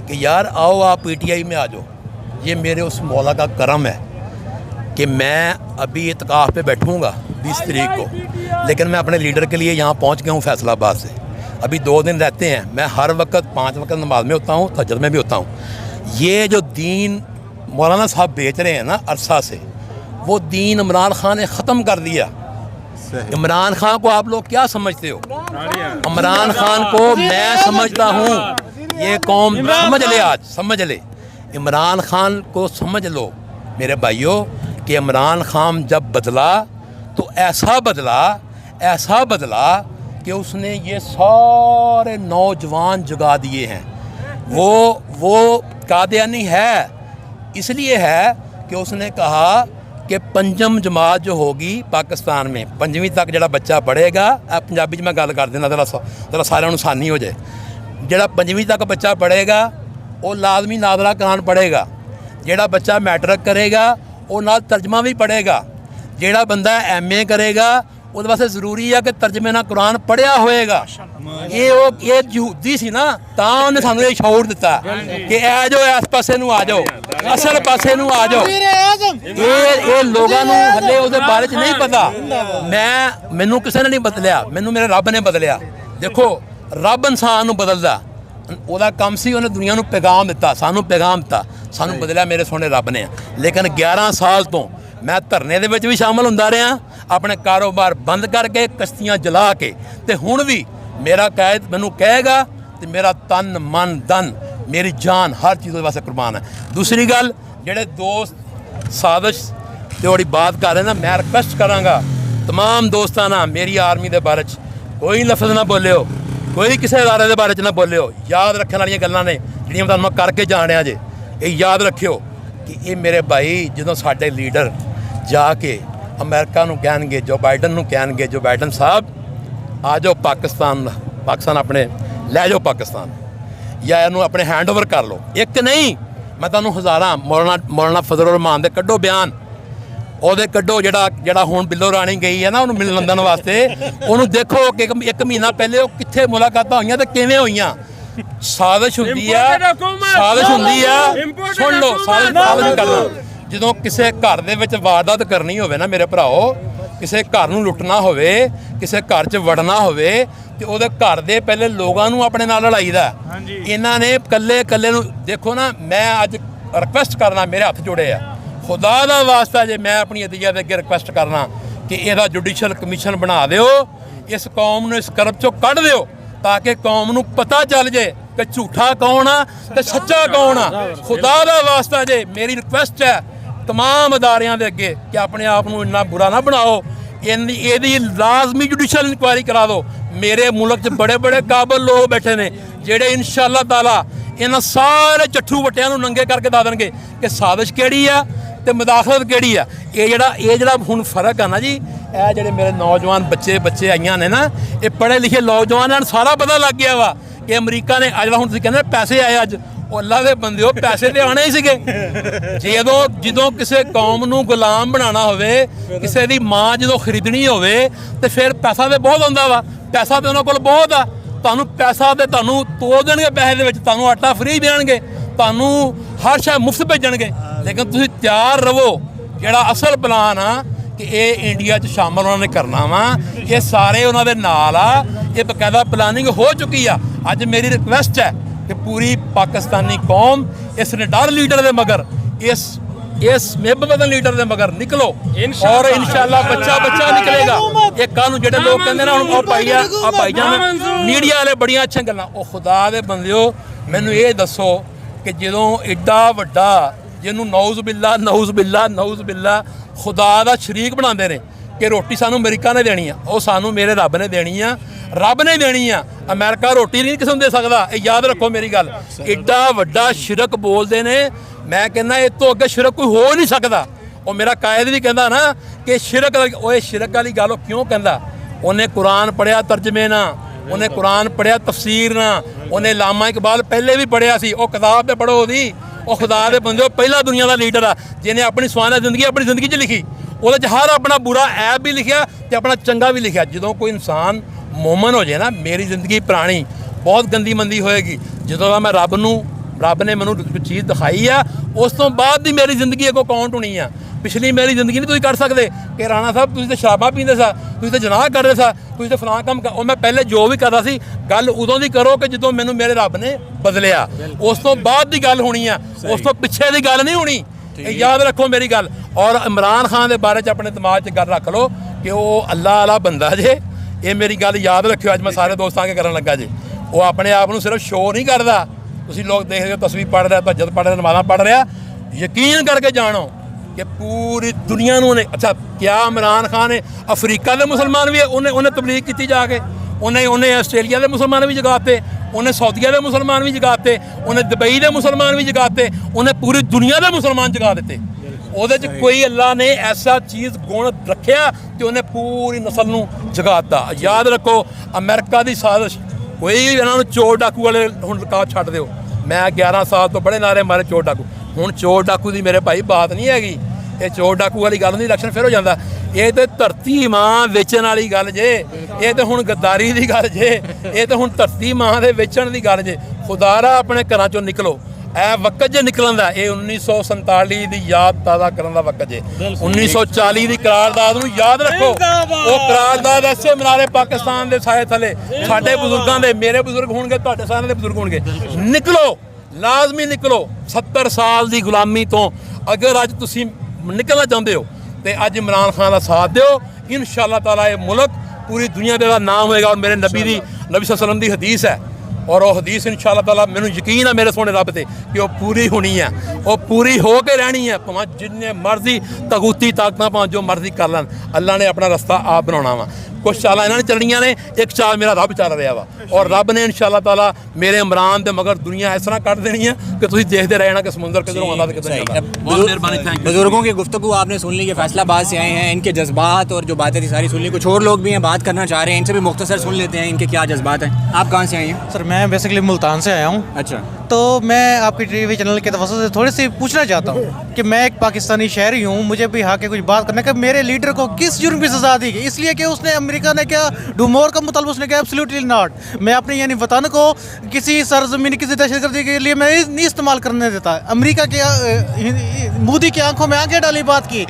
कि यार आओ आप PTI में आ जाओ। ये मेरे उस मौला का करम है कि मैं अभी इत्काफ़ पे बैठूँगा 20 तारीख को, लेकिन मैं अपने लीडर के लिए यहाँ पहुँच गया हूँ फैसलाबाद से। अभी 2 दिन रहते हैं, मैं हर वक्त 5 वक्त नमाज में होता हूँ, तहज्जुद में भी होता हूँ। ये जो दीन मौलाना साहब बेच रहे हैं ना अरसा से, वो दीन इमरान खान ने ख़त्म कर दिया। इमरान खान को आप लोग क्या समझते हो? इमरान खान को मैं समझता हूँ, ये कौम समझ ले, आज समझ ले, इमरान खान को समझ लो मेरे भाइयों कि इमरान खान जब बदला तो ऐसा बदला कि उसने ये सारे नौजवान जगा दिए हैं। वो कादियानी है, इसलिए है कि उसने कहा कि पंजम जमात जो होगी पाकिस्तान में, 5वीं तक जो बच्चा पढ़ेगा, पंजाबी में गल कर देना जरा सारे आसानी हो जाए, जो 5वीं तक बच्चा पढ़ेगा वो लाजमी नादरा कुरान पढ़ेगा, जोड़ा बच्चा मैट्रिक करेगा वो नाल तर्जमा भी पढ़ेगा, जोड़ा बंदा MA करेगा वो वास्ते जरूरी है कि तर्जमे ना कुरान पढ़िया होएगा। ये यहूदी सी ना, तां उन्हें सानू ये शौर दिता कि ए जो इस पासे नूं आ जाओ, असल पासे नूं आ जाओ। ये लोगों नूं हले उहदे बारे च नहीं पता। मैनू किसी ने नहीं बदलिया, मैनू मेरे रब ने बदलिया। देखो रब इंसान नूं बदलदा, ਉਹਦਾ ਕੰਮ ਸੀ ਉਹਨੇ ਦੁਨੀਆ ਨੂੰ ਪੈਗਾਮ ਦਿੱਤਾ, ਸਾਨੂੰ ਪੈਗਾਮ ਦਿੱਤਾ, ਸਾਨੂੰ ਬਦਲਿਆ ਮੇਰੇ ਸੋਹਣੇ ਰੱਬ ਨੇ। ਲੇਕਿਨ 11 ਸਾਲ ਤੋਂ ਮੈਂ ਧਰਨੇ ਦੇ ਵਿੱਚ ਵੀ ਸ਼ਾਮਲ ਹੁੰਦਾ ਰਿਹਾ, ਆਪਣੇ ਕਾਰੋਬਾਰ ਬੰਦ ਕਰਕੇ, ਕਸ਼ਤੀਆਂ ਜਲਾ ਕੇ, ਤੇ ਹੁਣ ਵੀ ਮੇਰਾ ਕਾਇਦ ਮੈਨੂੰ ਕਹੇਗਾ ਤੇ ਮੇਰਾ ਤਨ ਮਨ ਧਨ ਮੇਰੀ ਜਾਨ ਹਰ ਚੀਜ਼ ਉਹਦੇ ਵਾਸਤੇ ਕੁਰਬਾਨ ਹੈ। ਦੂਸਰੀ ਗੱਲ, ਜਿਹੜੇ ਦੋਸਤ ਸਾਜ਼ਿਸ਼ ਤੇ ਉਹਦੀ ਬਾਤ ਕਰ ਰਹੇ ਨਾ, ਮੈਂ ਰਿਕਵੈਸਟ ਕਰਾਂਗਾ तमाम ਦੋਸਤਾਂ ਨਾਲ ਮੇਰੀ ਆਰਮੀ ਦੇ ਬਾਰੇ 'ਚ ਕੋਈ ਲਫ਼ਜ਼ ਨਾ ਬੋਲਿਓ, कोई किसी अदारे के बारे ना बोलियो। याद रखने वाली गल्लां ने जिहड़ियां मैं तुहानूं करके जाण रहा जे, ये याद रखियो कि ये मेरे भाई जदों साडे लीडर जाके अमेरिका नूं कहणगे, जो बाइडन साहब आ जाओ पाकिस्तान अपने लै जाओ पाकिस्तान, या इहनूं अपने हैंड ओवर कर लो। एक नहीं, मैं तुहानूं हज़ारां मौलाना फजल रहमान दे कड्डो बयान, ਉਹਦੇ ਕੱਢੋ ਜਿਹੜਾ ਹੁਣ ਬਿੱਲੋ ਰਾਣੀ ਗਈ ਹੈ ਨਾ ਉਹਨੂੰ ਮਿਲਣ ਲੰਦਨ ਵਾਸਤੇ, ਉਹਨੂੰ ਦੇਖੋ ਕਿ ਇੱਕ ਮਹੀਨਾ ਪਹਿਲੇ ਉਹ ਕਿੱਥੇ ਮੁਲਾਕਾਤਾਂ ਹੋਈਆਂ ਤੇ ਕਿਵੇਂ ਹੋਈਆਂ। ਸਾਜ਼ਿਸ਼ ਹੁੰਦੀ ਆ, ਸੁਣ ਲਓ, ਸਾਜ਼ਿਸ਼ ਕਰਨਾ। ਜਦੋਂ ਕਿਸੇ ਘਰ ਦੇ ਵਿੱਚ ਵਾਰਦਾਤ ਕਰਨੀ ਹੋਵੇ ਨਾ ਮੇਰੇ ਭਰਾਓ, ਕਿਸੇ ਘਰ ਨੂੰ ਲੁੱਟਣਾ ਹੋਵੇ, ਕਿਸੇ ਘਰ 'ਚ ਵੜਨਾ ਹੋਵੇ, ਤੇ ਉਹਦੇ ਘਰ ਦੇ ਪਹਿਲੇ ਲੋਕਾਂ ਨੂੰ ਆਪਣੇ ਨਾਲ ਲੜਾਈਦਾ। ਇਹਨਾਂ ਨੇ ਕੱਲੇ ਨੂੰ ਦੇਖੋ ਨਾ। ਮੈਂ ਅੱਜ ਰਿਕਵੈਸਟ ਕਰਨਾ, ਮੇਰੇ ਹੱਥ ਜੋੜੇ ਆ, खुदा का वास्ता जे मैं अपनी अदीया के अगे रिक्वेस्ट करना कि यदा जुडिशल कमीशन बना दिओ, इस कौम नूं इस करब चों कढ़ दिओ, ताकि कौम नूं पता चल जाए कि झूठा कौन आ ते सच्चा कौन आ। खुदा का वास्ता जे मेरी रिक्वेस्ट है तमाम अदारियां दे अगे कि अपने आप नूं इन्ना बुरा ना बनाओ, इहदी लाजमी जुडिशल इंक्वायरी करा दो। मेरे मुल्क च बड़े बड़े काबल लोग बैठे ने जिहड़े इंशाअल्लाह ताला इन्हां सारे चट्ठू वट्टियां नूं नंगे करके दस देणगे कि साजिश किहड़ी आ ਤੇ ਮੁਦਾਖਲਤ ਕਿਹੜੀ ਆ। ਇਹ ਜਿਹੜਾ ਹੁਣ ਫਰਕ ਆ ਨਾ ਜੀ, ਇਹ ਜਿਹੜੇ ਮੇਰੇ ਨੌਜਵਾਨ ਬੱਚੇ ਆਈਆਂ ਨੇ ਨਾ, ਇਹ ਪੜ੍ਹੇ ਲਿਖੇ ਨੌਜਵਾਨਾਂ ਨੂੰ ਸਾਰਾ ਪਤਾ ਲੱਗ ਗਿਆ ਵਾ ਕਿ ਅਮਰੀਕਾ ਨੇ ਅੱਜ ਹੁਣ ਤੁਸੀਂ ਕਹਿੰਦੇ ਪੈਸੇ ਆਏ, ਅੱਜ ਉਹ ਅੱਲਾ ਦੇ ਬੰਦਿਓ ਪੈਸੇ ਤੇ ਆਣੇ ਹੀ ਸੀਗੇ। ਜਦੋਂ ਕਿਸੇ ਕੌਮ ਨੂੰ ਗੁਲਾਮ ਬਣਾਉਣਾ ਹੋਵੇ, ਕਿਸੇ ਦੀ ਮਾਂ ਜਦੋਂ ਖਰੀਦਣੀ ਹੋਵੇ, ਤੇ ਫਿਰ ਪੈਸਾ ਤੇ ਬਹੁਤ ਆਉਂਦਾ ਵਾ, ਪੈਸਾ ਤੇ ਉਹਨਾਂ ਕੋਲ ਬਹੁਤ ਆ। ਤੁਹਾਨੂੰ ਪੈਸਾ ਤੇ ਤੁਹਾਨੂੰ ਤੋੜ ਦੇਣਗੇ, ਪੈਸੇ ਦੇ ਵਿੱਚ ਤੁਹਾਨੂੰ ਆਟਾ ਫਰੀ ਦੇਣਗੇ, ਤੁਹਾਨੂੰ ਹਰ ਸ਼ੈ ਮੁਫਤ ਭੇਜਣਗੇ। लेकिन तुसीं तैयार रवो, जिहड़ा असल प्लान आ कि ये इंडिया च शामिल उन्होंने करना वा, ये सारे उन्होंने नाल आ, ये बकायदा प्लानिंग हो चुकी आ। अज मेरी रिक्वेस्ट है कि पूरी पाकिस्तानी कौम इस निडर लीडर के मगर, इस मेहबतन लीडर के मगर निकलो, और इंशाअल्लाह बच्चा निकलेगा। ये कल जो लोग कहते हैं ना भाईजान मीडिया वाले बड़ियां अच्छी गल्लां, खुदा दे बंदिओ मैनूं ये दसो कि जदों एडा वड्डा ਜਿਹਨੂੰ ਨੌਜ਼ ਬਿੱਲਾ ਖੁਦਾ ਦਾ ਸ਼ਰੀਕ ਬਣਾਉਂਦੇ ਨੇ ਕਿ ਰੋਟੀ ਸਾਨੂੰ ਅਮਰੀਕਾ ਨੇ ਦੇਣੀ ਆ, ਉਹ ਸਾਨੂੰ ਮੇਰੇ ਰੱਬ ਨੇ ਦੇਣੀ ਆ, ਰੱਬ ਨੇ ਦੇਣੀ ਆ। ਅਮਰੀਕਾ ਰੋਟੀ ਨਹੀਂ ਕਿਸੇ ਨੂੰ ਦੇ ਸਕਦਾ, ਇਹ ਯਾਦ ਰੱਖੋ ਮੇਰੀ ਗੱਲ। ਐਡਾ ਵੱਡਾ ਸ਼ਿਰਕ ਬੋਲਦੇ ਨੇ, ਮੈਂ ਕਹਿੰਦਾ ਇਹ ਤੋਂ ਅੱਗੇ ਸ਼ਿਰਕ ਕੋਈ ਹੋ ਨਹੀਂ ਸਕਦਾ। ਉਹ ਮੇਰਾ ਕਾਇਦ ਵੀ ਕਹਿੰਦਾ ਨਾ ਕਿ ਸ਼ਿਰਕ ਵਾਲੀ ਗੱਲ ਉਹ ਕਿਉਂ ਕਹਿੰਦਾ, ਉਹਨੇ ਕੁਰਾਨ ਪੜ੍ਹਿਆ ਤਰਜਮੇ ਨਾਲ, ਉਹਨੇ ਕੁਰਾਨ ਪੜ੍ਹਿਆ ਤਫਸੀਰ ਨਾਲ, ਉਹਨੇ ਲਾਮਾ ਇਕਬਾਲ ਪਹਿਲੇ ਵੀ ਪੜ੍ਹਿਆ ਸੀ, ਉਹ ਕਿਤਾਬ ਤੇ ਪੜ੍ਹੋ ਉਹਦੀ। ਉਹ ਖੁਦਾ ਦੇ ਬੰਦੇ ਪਹਿਲਾ ਦੁਨੀਆ ਦਾ ਲੀਡਰ ਆ ਜਿਹਨੇ ਆਪਣੀ ਸਵਾਨਾ ਜ਼ਿੰਦਗੀ 'ਚ ਲਿਖੀ। ਉਹਦੇ 'ਚ ਹਰ ਆਪਣਾ ਬੁਰਾ ਐਬ ਵੀ ਲਿਖਿਆ ਤੇ ਆਪਣਾ ਚੰਗਾ ਵੀ ਲਿਖਿਆ। ਜਦੋਂ ਕੋਈ ਇਨਸਾਨ ਮੂਮਨ ਹੋ ਜਾਏ ਨਾ, ਮੇਰੀ ਜ਼ਿੰਦਗੀ ਪੁਰਾਣੀ ਬਹੁਤ ਗੰਦੀ ਮੰਦੀ ਹੋਏਗੀ, ਜਦੋਂ ਦਾ ਮੈਂ ਰੱਬ ਨੇ ਮੈਨੂੰ ਕੋਈ ਚੀਜ਼ ਦਿਖਾਈ ਆ, ਉਸ ਤੋਂ ਬਾਅਦ ਦੀ ਮੇਰੀ ਜ਼ਿੰਦਗੀ ਅੱਗੋਂ ਕਾਊਂਟ ਹੋਣੀ ਆ। ਪਿਛਲੀ ਮੇਰੀ ਜ਼ਿੰਦਗੀ ਨਹੀਂ ਤੁਸੀਂ ਕਰ ਸਕਦੇ ਕਿ ਰਾਣਾ ਸਾਹਿਬ ਤੁਸੀਂ ਤਾਂ ਸ਼ਰਾਬਾਂ ਪੀਂਦੇ ਸਾ, ਤੁਸੀਂ ਤਾਂ ਜਨਾਹ ਕਰਦੇ ਸਾ, ਤੁਸੀਂ ਤਾਂ ਫਲਾਣਾ ਕੰਮ ਉਹ ਮੈਂ ਪਹਿਲੇ ਜੋ ਵੀ ਕਰਦਾ ਸੀ, ਗੱਲ ਉਦੋਂ ਦੀ ਕਰੋ ਕਿ ਜਦੋਂ ਮੈਨੂੰ ਮੇਰੇ ਰੱਬ ਨੇ ਬਦਲਿਆ, ਉਸ ਤੋਂ ਬਾਅਦ ਦੀ ਗੱਲ ਹੋਣੀ ਆ, ਉਸ ਤੋਂ ਪਿੱਛੇ ਦੀ ਗੱਲ ਨਹੀਂ ਹੋਣੀ। ਇਹ ਯਾਦ ਰੱਖੋ ਮੇਰੀ ਗੱਲ। ਔਰ ਇਮਰਾਨ ਖਾਨ ਦੇ ਬਾਰੇ 'ਚ ਆਪਣੇ ਦਿਮਾਗ 'ਚ ਗੱਲ ਰੱਖ ਲਓ ਕਿ ਉਹ ਅੱਲਾ ਵਾਲਾ ਬੰਦਾ ਜੇ। ਇਹ ਮੇਰੀ ਗੱਲ ਯਾਦ ਰੱਖਿਓ, ਅੱਜ ਮੈਂ ਸਾਰੇ ਦੋਸਤਾਂ ਕੇ ਕਰਨ ਲੱਗਾ ਜੇ। ਉਹ ਆਪਣੇ ਆਪ ਨੂੰ ਸਿਰਫ ਸ਼ੋਅ ਨਹੀਂ ਕਰਦਾ। ਤੁਸੀਂ ਲੋਕ ਦੇਖਦੇ ਹੋ ਤਸਵੀਰ ਪੜ੍ਹ ਰਿਹਾ, ਤਹੱਜਦ ਪੜ੍ਹ ਰਿਹਾ, ਨਮਾਜ਼ਾਂ ਪੜ੍ਹ ਰਿਹਾ, ਯਕੀਨ ਕਰਕੇ ਜਾਣੋ ਕਿ ਪੂਰੀ ਦੁਨੀਆ ਨੂੰ ਉਹਨੇ ਅੱਛਾ ਕਿਆ ਇਮਰਾਨ ਖਾਨ ਨੇ ਅਫਰੀਕਾ ਦੇ ਮੁਸਲਮਾਨ ਵੀ ਉਹਨੇ ਤਬਲੀਗ ਕੀਤੀ ਜਾ ਕੇ, ਉਹਨੇ ਆਸਟ੍ਰੇਲੀਆ ਦੇ ਮੁਸਲਮਾਨ ਵੀ ਜਗਾਤੇ, ਉਹਨੇ ਸਾਊਦੀਆ ਦੇ ਮੁਸਲਮਾਨ ਵੀ ਜਗਾਤੇ, ਉਹਨੇ ਦੁਬਈ ਦੇ ਮੁਸਲਮਾਨ ਵੀ ਜਗਾਤੇ, ਉਹਨੇ ਪੂਰੀ ਦੁਨੀਆ ਦੇ ਮੁਸਲਮਾਨ ਜਗਾ ਦਿੱਤੇ। ਉਹਦੇ 'ਚ ਕੋਈ ਅੱਲਾ ਨੇ ਐਸਾ ਚੀਜ਼ ਗੁਣ ਰੱਖਿਆ ਕਿ ਉਹਨੇ ਪੂਰੀ ਨਸਲ ਨੂੰ ਜਗਾਤਾ। ਯਾਦ ਰੱਖੋ ਅਮਰੀਕਾ ਦੀ ਸਾਜ਼ਿਸ਼, ਕੋਈ ਇਹਨਾਂ ਨੂੰ ਚੋਰ ਡਾਕੂ ਵਾਲੇ ਹੁਣ ਲਕਾਬ ਛੱਡ ਦਿਓ। ਮੈਂ 11 ਸਾਲ ਤੋਂ ਬੜੇ ਨਾਰੇ ਮਾਰੇ ਚੋਰ ਡਾਕੂ। ਹੁਣ ਚੋਰ ਡਾਕੂ ਦੀ ਮੇਰੇ ਭਾਈ ਬਾਤ ਨਹੀਂ ਹੈਗੀ। ਇਹ ਚੋਰ ਡਾਕੂ ਵਾਲੀ ਗੱਲ ਨਹੀਂ, ਇਲੈਕਸ਼ਨ ਫਿਰ ਹੋ ਜਾਂਦਾ। ਇਹ ਤੇ ਧਰਤੀ ਮਾਂ ਵੇਚਣ ਵਾਲੀ ਗੱਲ ਜੇ, ਇਹ ਤੇ ਹੁਣ ਗੱਦਾਰੀ ਦੀ ਗੱਲ ਜੇ, ਇਹ ਤੇ ਹੁਣ ਧਰਤੀ ਮਾਂ ਦੇ ਵੇਚਣ ਦੀ ਗੱਲ ਜੇ। ਖੁਦਾਰਾ ਆਪਣੇ ਘਰਾਂ ਚੋਂ ਨਿਕਲੋ। ਇਹ ਵਕਤ ਜੇ ਨਿਕਲਣ ਦਾ, ਇਹ 1947 ਦੀ ਯਾਦ ਤਾਜ਼ਾ ਕਰਨ ਦਾ ਵਕਤ ਜੇ। 1940 ਦੀ ਕਰਾਰਦਾਦ ਨੂੰ ਯਾਦ ਰੱਖੋ। ਉਹ ਕਰਾਰਦਾਦ ਐਸੇ ਮਨਾਰੇ ਪਾਕਿਸਤਾਨ ਦੇ ਸਾਏ ਥੱਲੇ ਸਾਡੇ ਬਜ਼ੁਰਗਾਂ ਦੇ, ਮੇਰੇ ਬਜ਼ੁਰਗ ਹੋਣਗੇ, ਤੁਹਾਡੇ ਸਾਰਿਆਂ ਦੇ ਬਜ਼ੁਰਗ ਹੋਣਗੇ। ਨਿਕਲੋ, ਲਾਜ਼ਮੀ ਨਿਕਲੋ। 70 ਸਾਲ ਦੀ ਗੁਲਾਮੀ ਤੋਂ ਅਗਰ ਅੱਜ ਤੁਸੀਂ ਨਿਕਲਣਾ ਚਾਹੁੰਦੇ ਹੋ ਤੇ ਅੱਜ ਇਮਰਾਨ ਖਾਨ ਦਾ ਸਾਥ ਦਿਓ। ਇਨਸ਼ਾਅੱਲਾ ਤਾਲਾ ਇਹ ਮੁਲਕ ਪੂਰੀ ਦੁਨੀਆ ਦੇ ਦਾ ਨਾਮ ਹੋਏਗਾ। ਔਰ ਮੇਰੇ ਨਬੀ ਸੱਲੱਲਾਹੁ ਅਲੈਹਿ ਵਸੱਲਮ ਦੀ ਹਦੀਸ ਹੈ, ਔਰ ਉਹ ਹਦੀਸ ਇਨਸ਼ਾਅੱਲਾ ਤਾਲਾ ਮੈਨੂੰ ਯਕੀਨ ਹੈ ਮੇਰੇ ਸੋਹਣੇ ਰੱਬ ਤੇ ਕਿ ਉਹ ਪੂਰੀ ਹੋਣੀ ਹੈ, ਉਹ ਪੂਰੀ ਹੋ ਕੇ ਰਹਿਣੀ ਹੈ। ਭਾਵੇਂ ਜਿੰਨੇ ਮਰਜ਼ੀ ਤਗੂਤੀ ਤਾਕਤਾਂ ਭਾਵੇਂ ਜੋ ਮਰਜ਼ੀ ਕਰ ਲੈਣ, ਅੱਲਾ ਨੇ ਆਪਣਾ ਰਸਤਾ ਆਪ ਬਣਾਉਣਾ ਵਾ। ਕੁਛ ਚਾਲਾਂ ਇਹਨਾਂ ਨੇ ਚੱਲਣੀਆਂ ਨੇ, ਇੱਕ ਚਾਲ ਮੇਰਾ ਰੱਬ ਚੱਲ ਰਿਹਾ ਵਾ, ਔਰ ਰੱਬ ਨੇ ਇਨਸ਼ਾਅੱਲਾ ਤਾਲਾ ਮੇਰੇ ਇਮਰਾਨ ਦੇ ਮਗਰ ਦੁਨੀਆ ਇਸ ਤਰ੍ਹਾਂ ਕੱਢ ਦੇਣੀ है कि तुम देखते रहना कि समुंदर किधरों आना किधर जाता। बहुत मेहरबानी, थैंक यू। बुजुर्गों की गुफ्तगू आपने सुन ली कि फैसलाबाद से आए हैं, इनके जज्बात और जो बातें थी सारी सुन ली। कुछ और लोग भी हैं बात करना चाह रहे हैं, इनसे भी मुख्तसर सुन लेते हैं इनके क्या जज्बात हैं। आप कहाँ से आए हैं? सर मैं बेसिकली मुल्तान से आया हूँ। अच्छा, तो मैं आपकी टीवी चैनल के तवज्जो से थोड़ी सी पूछना चाहता हूँ कि मैं एक पाकिस्तानी शहरी हूँ, मुझे भी हक है कुछ बात करने का। मेरे लीडर को किस जुर्म की सज़ा दी गई? इसलिए कि उसने अमेरिका ने क्या डूमोर का मुतालबा उसने क्या? Absolutely not. मैं अपने यानी वतन को किसी सरजमीन किसी दहशतगर्दी के लिए मैं नहीं इस्तेमाल करने देता। अमेरिका के मोदी की आंखों में आंखें डाली बात की।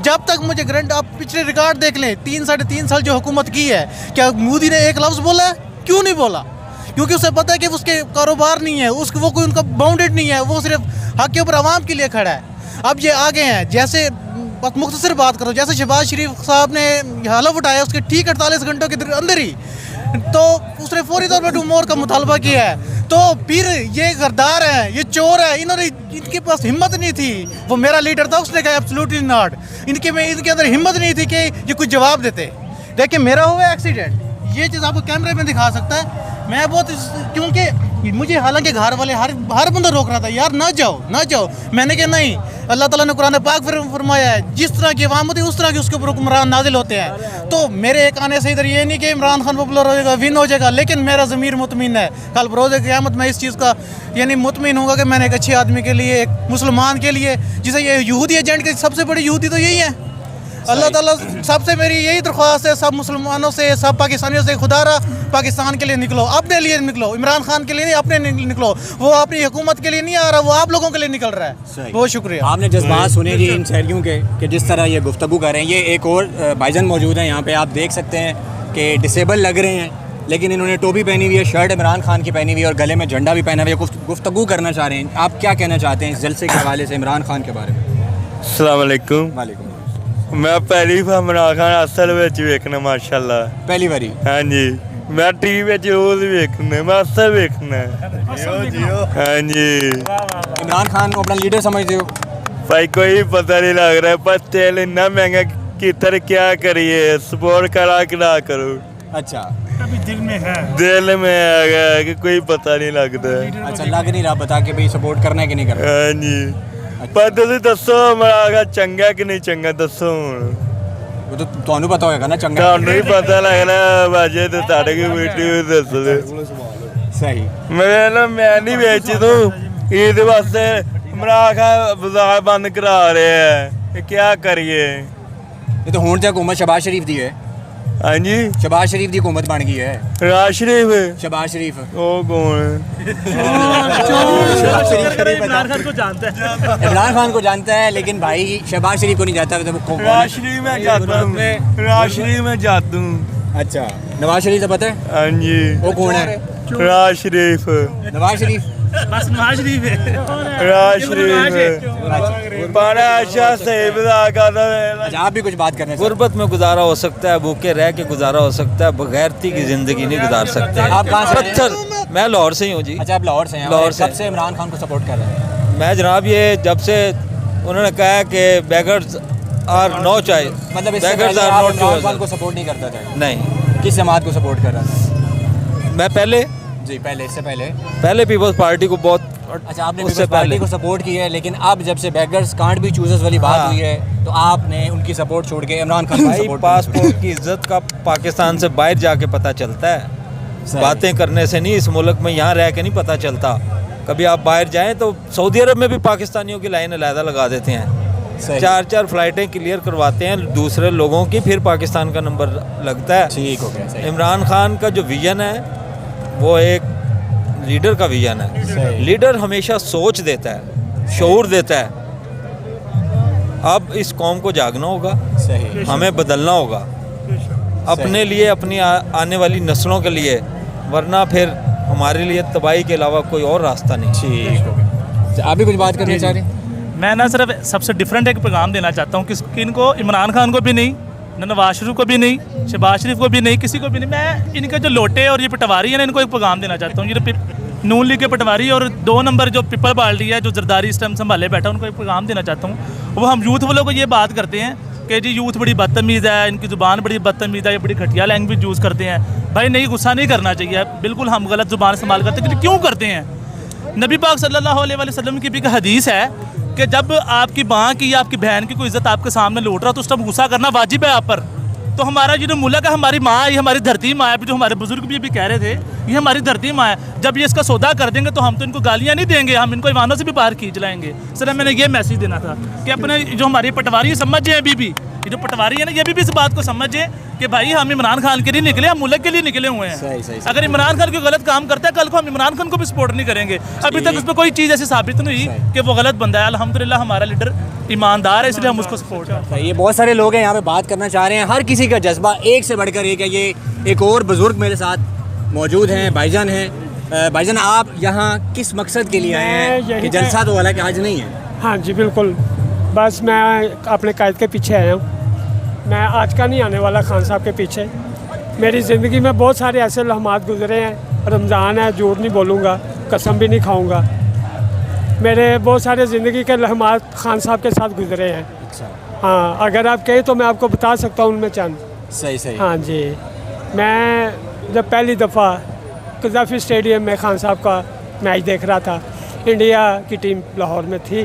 जब तक मुझे ग्रंट आप पिछले रिकॉर्ड देख लें, 3-3.5 साल जो हुकूमत की है, क्या मोदी ने एक लफ्ज़ बोला है? क्यों नहीं बोला? क्योंकि उसे पता है कि उसके कारोबार नहीं है, उसको वो कोई उनका बाउंडेड नहीं है, वो सिर्फ हक के ऊपर आवाम के लिए खड़ा है। अब ये आगे हैं, जैसे मुख्तसर बात करो, जैसे शहबाज शरीफ साहब ने हलफ उठाया उसके ठीक 48 घंटों के अंदर ही तो उसने फौरी तौर पर डूमोर का मुतालबा किया है। तो फिर ये गद्दार है, ये चोर है, इन्होंने इनके पास हिम्मत नहीं थी। वो मेरा लीडर था, उसने कहा एब्सोल्युटली नॉट। इनके अंदर हिम्मत नहीं थी कि ये कुछ जवाब देते। देखिए मेरा हुआ एक्सीडेंट, ये चीज़ आपको कैमरे में दिखा सकता है। मैं बहुत, क्योंकि मुझे हालांकि घर वाले हर बंदा रोक रहा था, यार ना जाओ। मैंने कहा नहीं, अल्लाह ताला ने कुरान पाक फरमाया है जिस तरह की अवाम होती है उस तरह के उसके ऊपर हुक्मरान नाजिल होते हैं। तो मेरे एक आने से इधर ये नहीं कि इमरान खान पॉपुलर हो जाएगा, विन हो जाएगा, लेकिन मेरा ज़मीर मुतमिन है। कल बरोज़ क़यामत मैं इस चीज़ का यानी मुतमिन होगा कि मैंने एक अच्छे आदमी के लिए, एक मुसलमान के लिए, जिसे ये यहूदी एजेंट की सबसे बड़ी यहूदी तो यही है। अल्लाह ताला सबसे मेरी यही दरख्वास्त है, सब मुसलमानों से, सब पाकिस्तानियों से, खुदारा पाकिस्तान के लिए निकलो, अपने लिए निकलो, इमरान खान के लिए नहीं, अपने निकलो। वो अपनी हुकूमत के लिए नहीं आ रहा, वो आप लोगों के लिए निकल रहा है। बहुत शुक्रिया। आपने जज्बात सुने जी इन शहरियों के कि जिस तरह ये गुफ्तगू कर रहे हैं। ये एक और भाईजान मौजूद है यहाँ पे, आप देख सकते हैं कि डिसेबल लग रहे हैं, लेकिन इन्होंने टोपी पहनी हुई है, शर्ट इमरान खान की पहनी हुई है और गले में झंडा भी पहना हुआ है। गुफ्तगू करना चाह रहे हैं। आप क्या कहना चाहते हैं इस जलसे के हवाले से इमरान खान के बारे में? अस्सलाम वालेकुम। वालेकुम। मैं पहली बार इमरान खान असल विच वेखना माशाअल्लाह। पहली बारी? हाँ जी, मैं टीवी विच रोज वेखना, मैं असल वेखना। हाँ जी। इमरान खान को अपना लीडर समझते हो? भाई कोई पता नहीं लग रहा है, पर तेल इतना महंगा किधर क्या करिए, सपोर्ट करा कि ना करो। अच्छा, अभी दिल में आ गया कि कोई पता नहीं लगता। अच्छा, लग नहीं रहा बता के भाई सपोर्ट करना है कि नहीं करना। हाँ जी, पर तुम दसो इमरान चंगा कि नहीं चंगा, दसो हुण। वो तो ਤੁਹਾਨੂੰ पता होगा ना चंगा। ਤੁਹਾਨੂੰ ही पता लगना बाजे तो ताड़े की वीडियो दस दे। सही। मैं नहीं बेच दूँ ईद वास्ते इमरान खान बाजार बंद करा रहे हैं, क्या करिए। ये तो हुण ते हुकूमत शहबाज शरीफ दी है। हाँ जी शहबाज शरीफ दी हुकूमत बन गई है। राज शरीफ शहबाज शरीफ वो कौन है? इमरान खान को जानता है लेकिन भाई शहबाज शरीफ को नहीं जानता। तो वो कौन है? राज शरीफ में जाता हूँ, राज शरीफ में जाता हूँ। अच्छा, नवाज शरीफ से पता है हाँ जी वो कौन है? राज शरीफ नवाज शरीफ। बस नवाज शरीफ है। राज शरीफ बड़ा अच्छा सही बता कर। अच्छा, आप भी कुछ बात करना चाहते गुर्बत में गुजारा हो सकता है, भूखे रह के गुजारा हो सकता है, बगैरती की ज़िंदगी नहीं गुजार सकते। आप कहाँ से हैं? पत्थर, मैं लाहौर से ही हूँ जी। अच्छा, आप लाहौर से हैं। लाहौर से। कब से इमरान खान को सपोर्ट कर रहे हैं? मैं जनाब ये जब से उन्होंने कहा है कि बेगर्स आर नो चॉइस, मतलब इससे बेगर्स पहले आर आप नॉट इमरान खान चॉइस। को सपोर्ट नहीं करता था? नहीं, किस जमात को सपोर्ट कर रहा था? मैं पहले जी पहले, इससे पहले। पीपल्स पार्टी को बहुत, अच्छा, आपने उससे पीपल्स पार्टी पहले को सपोर्ट किया है, लेकिन अब जब से बेगर्स कांट बी चूजर्स वाली बात हाँ। हुई है तो आपने उनकी सपोर्ट छोड़ के इमरान खान को भाई सपोर्ट पासपोर्ट की इज्जत का पाकिस्तान से बाहर जाके पता चलता है, सही। बातें करने से नहीं। इस मुल्क में यहाँ रह के नहीं पता चलता। कभी आप बाहर जाएं तो सऊदी अरब में भी पाकिस्तानियों की लाइन अलहदा लगा देते हैं, सही। 4-4 फ्लाइटें क्लियर करवाते हैं दूसरे लोगों की, फिर पाकिस्तान का नंबर लगता है। ठीक हो गया, सही। इमरान खान का जो विजन है वो एक लीडर का विजन है। सही। लीडर हमेशा सोच देता है, शऊर देता है। अब इस कौम को जागना होगा, सही। हमें बदलना होगा अपने लिए, अपनी आने वाली नस्लों के लिए, वरना फिर हमारे लिए तबाही के अलावा कोई और रास्ता नहीं। ठीक हो गया। अच्छा, आप भी कुछ बात करना चाह रहे हैं? मैं ना सिर्फ सबसे डिफरेंट एक पैगाम देना चाहता हूँ कि इनको इमरान खान को भी नहीं, नवाज शरीफ को भी नहीं, शहबाज शरीफ को भी नहीं, किसी को भी नहीं। मैं इनका जो लोटे और ये पटवारी है ना, इनको एक पैगाम देना चाहता हूँ। ये नून लीग के पटवारी और 2 नंबर जो पीपल पार्टी है जो जरदारी इस टाइम संभाले बैठा, उनको एक पैगाम देना चाहता हूँ। वो हम यूथ वालों को ये बात करते हैं कि जी यूथ बड़ी बदतमीज़ है, इनकी ज़ुबान बड़ी बदतमीज़ है, ये बड़ी घटिया लैंग्वेज यूज़ करते हैं। भाई नहीं, गुस्सा नहीं करना चाहिए। बिल्कुल हम गलत ज़ुबान इस्तेमाल करते हैं, क्यों करते हैं? नबी पाक सल्लल्लाहु अलैहि वसल्लम की भी एक हदीस है कि जब आपकी माँ की या आपकी बहन की कोई इज्जत आपके सामने लौट रहा तो उस टाइम गुस्सा करना वाजिब है आप पर। तो हमारा जो मुल्क है, हमारी माँ, ये हमारी धरती माँ है, जो हमारे बुजुर्ग भी कह रहे थे, ये हमारी धरती माँ है। जब ये इसका सौदा कर देंगे तो हम तो इनको गालियाँ नहीं देंगे, हम इनको ईमानों से भी बाहर खींच लाएंगे। सर मैंने ये मैसेज देना था कि अपने जो हमारे पटवारी समझ जाए, अभी भी ये जो पटवारी है ना, ये भी इस बात को समझे कि भाई हम इमरान खान के लिए निकले, हम मुल्क के लिए निकले हुए हैं। सही, सही, सही। अगर इमरान खान कोई गलत काम करता है, कल को हम इमरान खान को भी सपोर्ट नहीं करेंगे। अभी तक उस पर कोई चीज़ ऐसी साबित नहीं हुई कि वो गलत बंदा है। अल्हम्दुलिल्लाह हमारा लीडर ईमानदार है, इसलिए हम उसको सपोर्ट करते हैं। ये बहुत सारे लोग हैं यहाँ पे बात करना चाह रहे हैं, हर किसी का जज्बा एक से बढ़कर एक है। ये एक और बुजुर्ग मेरे साथ मौजूद हैं, भाईजान हैं। भाईजान, आप यहाँ किस मकसद के लिए आए हैं कि जलसा तो हालांकि आज नहीं है? हाँ जी बिल्कुल, बस मैं अपने कायद के पीछे आया हूँ। मैं आज का नहीं आने वाला खान साहब के पीछे। मेरी ज़िंदगी में बहुत सारे ऐसे लम्हात गुजरे हैं। रमज़ान है, झूठ नहीं बोलूँगा, कसम भी नहीं खाऊँगा। मेरे बहुत सारे ज़िंदगी के लम्हात खान साहब के साथ गुजरे हैं। अच्छा, हाँ, अगर आप कहें तो मैं आपको बता सकता हूँ उनमें चंद। सही सही। हाँ जी, मैं जब पहली दफ़ा कज़ाफ़ी स्टेडियम में खान साहब का मैच देख रहा था, इंडिया की टीम लाहौर में थी,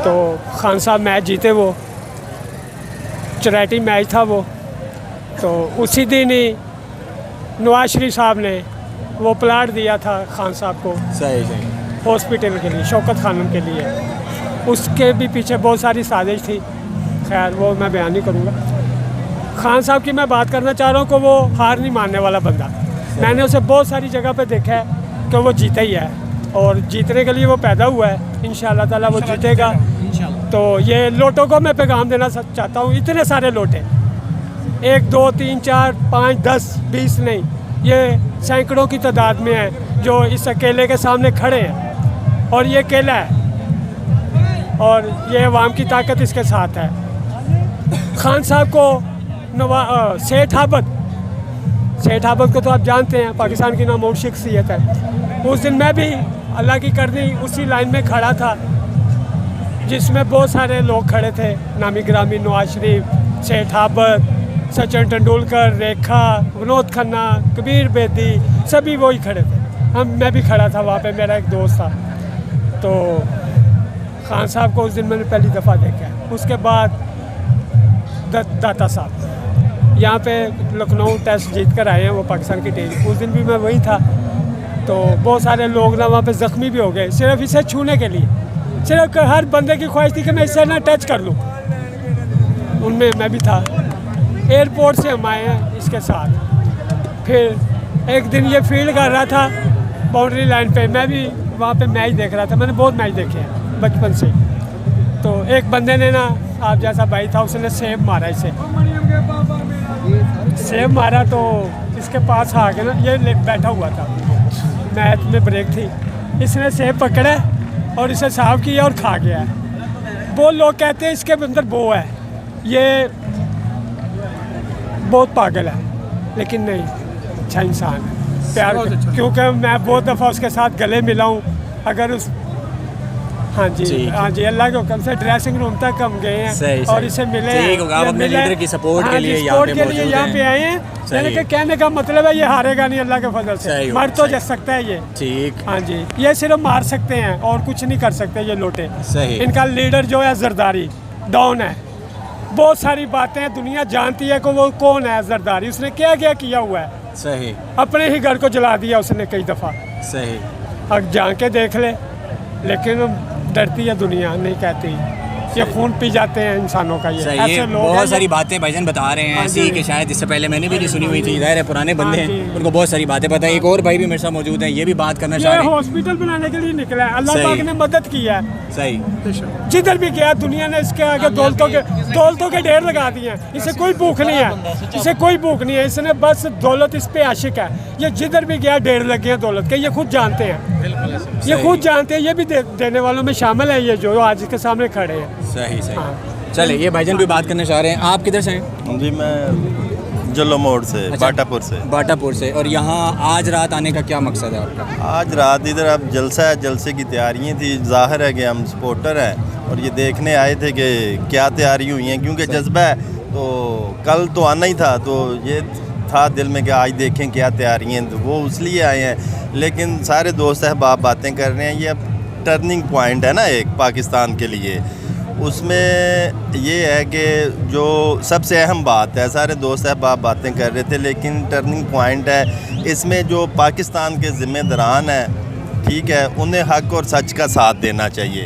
तो खान साहब मैच जीते, वो चैरिटी मैच था वो। तो उसी दिन ही नवाज शरीफ साहब ने वो प्लाट दिया था खान साहब को सही सही। हॉस्पिटल के लिए, शौकत खानम के लिए। उसके भी पीछे बहुत सारी साजिश थी, खैर वो मैं बयान नहीं करूँगा। खान साहब की मैं बात करना चाह रहा हूँ कि वो हार नहीं मानने वाला बंदा। मैंने उसे बहुत सारी जगह पे देखा है कि वो जीता ही है, और जीतने के लिए वो पैदा हुआ है। इंशाअल्लाह ताला वो जीतेगा। तो ये लोटों को मैं पैगाम देना चाहता हूँ, इतने सारे लोटे, 1 2 3 4 5 10 20 नहीं, ये सैकड़ों की तादाद में है जो इस अकेले के सामने खड़े हैं, और ये अकेला है, और ये अवाम की ताकत इसके साथ है। खान साहब को सेठ आबद को तो आप जानते हैं, पाकिस्तान की नामौर शख्सियत है। उस दिन मैं भी अल्लाह की करनी उसी लाइन में खड़ा था जिसमें बहुत सारे लोग खड़े थे, नामी ग्रामी, नवाज शरीफ, सेठ आबद, सचिन तेंदुलकर, रेखा, विनोद खन्ना, कबीर बेदी, सभी वही खड़े थे। मैं भी खड़ा था वहाँ पे, मेरा एक दोस्त था। तो खान साहब को उस दिन मैंने पहली दफ़ा देखा है। उसके बाद दाता साहब यहाँ पे लखनऊ टेस्ट जीत कर आए हैं, वो पाकिस्तान की टीम। उस दिन भी मैं वही था। तो बहुत सारे लोग ना वहाँ पे ज़ख्मी भी हो गए, सिर्फ इसे छूने के लिए। सिर्फ हर बंदे की ख्वाहिश थी कि मैं इसे ना टच कर लूँ। उनमें मैं भी था। एयरपोर्ट से हम आए हैं इसके साथ। फिर एक दिन ये फील्ड कर रहा था बाउंड्री लाइन पे, मैं भी वहाँ पे मैच देख रहा था। मैंने बहुत मैच देखे हैं बचपन से। तो एक बंदे ने ना, आप जैसा भाई था, उसने सेब मारा इसे, सेब मारा तो इसके पास आ के ना, ये बैठा हुआ था, मैच में ब्रेक थी, इसने सेब पकड़ा और इसे साफ किया और खा गया। वो लोग कहते हैं इसके अंदर वो है, ये बहुत पागल है, लेकिन नहीं, अच्छा इंसान है, प्यार, क्योंकि मैं बहुत दफ़ा उसके साथ गले मिला हूँ। अगर उस हाँ जी, हाँ जी, अल्लाह के हुक्म से ड्रेसिंग रूम तक हम गए हैं और इसे मिले हैं। आप अपने लीडर की सपोर्ट के लिए यहाँ पे आए हैं। यानी कि कहने का मतलब है ये हारेगा नहीं, अल्लाह के फजल से मर तो जा सकता है ये। ठीक, हाँ जी, ये सिर्फ मार सकते हैं और कुछ नहीं कर सकते ये लोटे। सही। इनका लीडर जो है जरदारी डॉन है, बहुत सारी बातें दुनिया जानती है कि वो कौन है जरदारी, उसने क्या क्या किया हुआ है। सही। अपने ही घर को जला दिया उसने कई दफ़ा। सही। अब जान के देख ले, लेकिन डरती है दुनिया, नहीं कहती। ये खून पी जाते हैं इंसानों का। ये ऐसे लोग बहुत सारी बातें भाईजान बता रहे हैं ऐसी कि शायद इससे पहले मैंने भी नहीं सुनी हुई थी। ज़ाहिर है पुराने बंदे हैं, उनको बहुत सारी बातें पता है। एक और भाई भी मेरे साथ मौजूद हैं, ये भी बात करना चाह रहे हैं। हॉस्पिटल बनाने के लिए निकला है, अल्लाह पाक ने मदद की है। सही। जिधर भी गया दुनिया ने इसके आगे दौलतों के ढेर लगा दिए हैं। इसे कोई भूख नहीं है, इसे कोई भूख नहीं है, इसने बस दौलत इस पे आशिक है। ये जिधर भी गया ढेर लगे हैं दौलत के, ये खुद जानते हैं, ये खुद जानते हैं। ये भी देने वालों में शामिल है, ये जो आज के सामने खड़े हैं। सही सही। चले, ये भाईजान भी बात करना चाह रहे हैं। आप किधर से हैं? जी, मैं जल्लो मोड़ से, बाटापुर से। बाटापुर से। और यहाँ आज रात आने का क्या मकसद है आपका? आज रात इधर अब जलसा है, जलसे की तैयारियाँ थी। ज़ाहिर है कि हम सपोर्टर हैं और ये देखने आए थे कि क्या तैयारी हुई हैं, क्योंकि जज्बा है। तो कल तो आना ही था, तो ये था दिल में कि आज देखें क्या तैयारियाँ हैं, तो वो इसलिए आए हैं। लेकिन सारे दोस्त अहबाब बातें कर रहे हैं, ये अब टर्निंग पॉइंट है ना एक पाकिस्तान के लिए। उसमें ये है कि जो सबसे अहम बात है, सारे दोस्त अहबाब बातें कर रहे थे, लेकिन टर्निंग पॉइंट है इसमें जो पाकिस्तान के ज़िम्मेदारान हैं, ठीक है, उन्हें हक़ और सच का साथ देना चाहिए।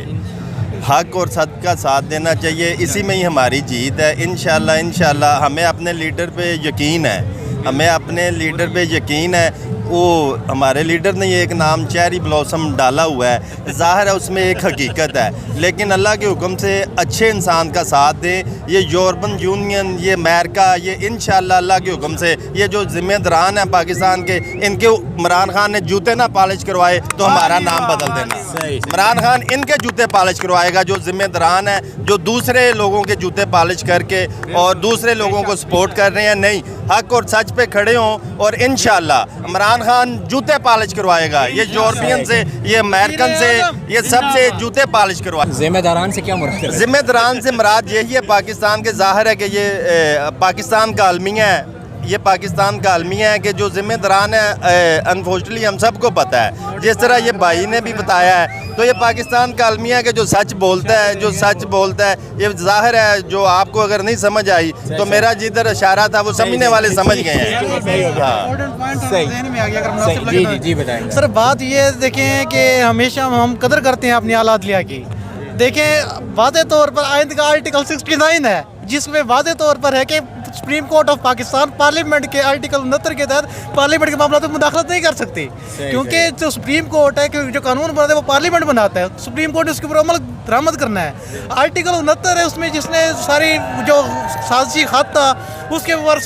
हक़ और सच का साथ देना चाहिए, इसी में ही हमारी जीत है। इंशाल्लाह हमें अपने लीडर पे यकीन है, हमें अपने लीडर पे यकीन है। वो हमारे लीडर ने ये एक नाम चेरी ब्लॉसम डाला हुआ है, ज़ाहिर है उसमें एक हकीकत है, लेकिन अल्लाह के हुक्म से अच्छे इंसान का साथ दें। ये यूरोपियन यूनियन, ये अमेरिका, ये इंशाल्लाह अल्लाह के हुक्म से ये जो ज़िम्मेदारान हैं पाकिस्तान के, इनके इमरान खान ने जूते ना पॉलिश करवाए तो हमारा नाम बदल देना। इमरान खान इनके जूते पॉलिश करवाएगा, जो ज़िम्मेदारान हैं, जो दूसरे लोगों के जूते पॉलिश करके और दूसरे लोगों को सपोर्ट कर रहे हैं। नहीं, हक़ और सच पे खड़े हों और इंशाल्लाह इमरान खान जूते पॉलिश करवाएगा। ये यूरोपियन से, ये अमेरिकन से, ये सबसे जूते पॉलिश करवाएगा। ज़िम्मेदारान से क्या मुराद है? ज़िम्मेदारान से मुराद यही है पाकिस्तान के। ज़ाहिर है कि ये पाकिस्तान का अलमिया है, ये पाकिस्तान का अलमिया है कि जो ज़िम्मेदारान है, अनफॉर्चुनेटली हम सबको पता है, जिस तरह ये भाई ने भी बताया है, तो ये पाकिस्तान का अलमिया है कि जो सच बोलता है, जो सच बोलता है। ये ज़ाहिर है, जो आपको अगर नहीं समझ आई तो मेरा जिधर इशारा था वो समझने वाले समझ गए हैं। जी बताएंगे सर। बात ये देखें कि हमेशा हम कदर करते हैं अपनी औलाद लिया की। देखें, वाज़े तौर पर आइन का आर्टिकल 69 है, जिसमें वाज़े तौर पर है कि supreme court of Pakistan parliament के आर्टिकल 69 के तहत पार्लियामेंट के मामला में मुदाखलत नहीं कर सकती, क्योंकि जो सुप्रीम कोर्ट है, कि जो कानून बनाता है वो पार्लियामेंट बनाता है, सुप्रीम कोर्ट ने उसके ऊपर अमल दरामद करना है। आर्टिकल 69 है, उसमें जिसने सारी जो साजिशी खत था उसके ऊपर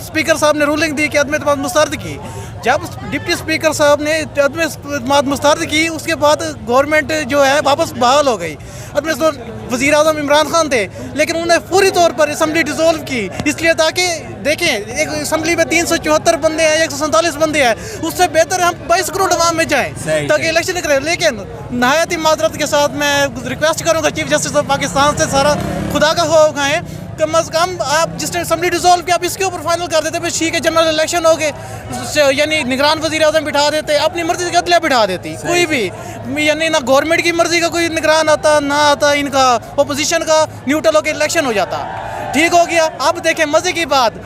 स्पीकर साहब ने रूलिंग दी कि अदम एतमाद मुस्तरद की। जब डिप्टी स्पीकर साहब ने अदम एतमाद मुस्तरद की, उसके बाद गवर्नमेंट जो है वापस बहाल हो गई। वज़ीर आज़म इमरान खान थे, लेकिन उन्होंने पूरी तौर पर असम्बली डिसॉल्व की, इसलिए ताकि देखें एक असम्बली में 374 बंदे हैं, 147 बंदे हैं, उससे बेहतर हम 22 करोड़ अवाम में जाएँ ताकि इलेक्शन करें। लेकिन नहायत ही माजरत के साथ मैं रिक्वेस्ट करूँगा चीफ जस्टिस ऑफ पाकिस्तान से, सारा खुदा का खौफ खाएँ, कम अज़ कम आप जिस टाइम असम्बली डिसॉल्व किया आप इसके ऊपर फाइनल कर देते, फिर ठीक है जनरल इलेक्शन हो गए, यानी निगरान वज़ीर आज़म बिठा देते, अपनी मर्जी से अदलिया बिठा देती, कोई भी, यानी ना गवर्नमेंट की मर्जी का कोई निगरान आता, ना आता इनका अपोजिशन का, न्यूट्रल होकर इलेक्शन हो जाता। ठीक हो गया। अब देखें मज़े की बात,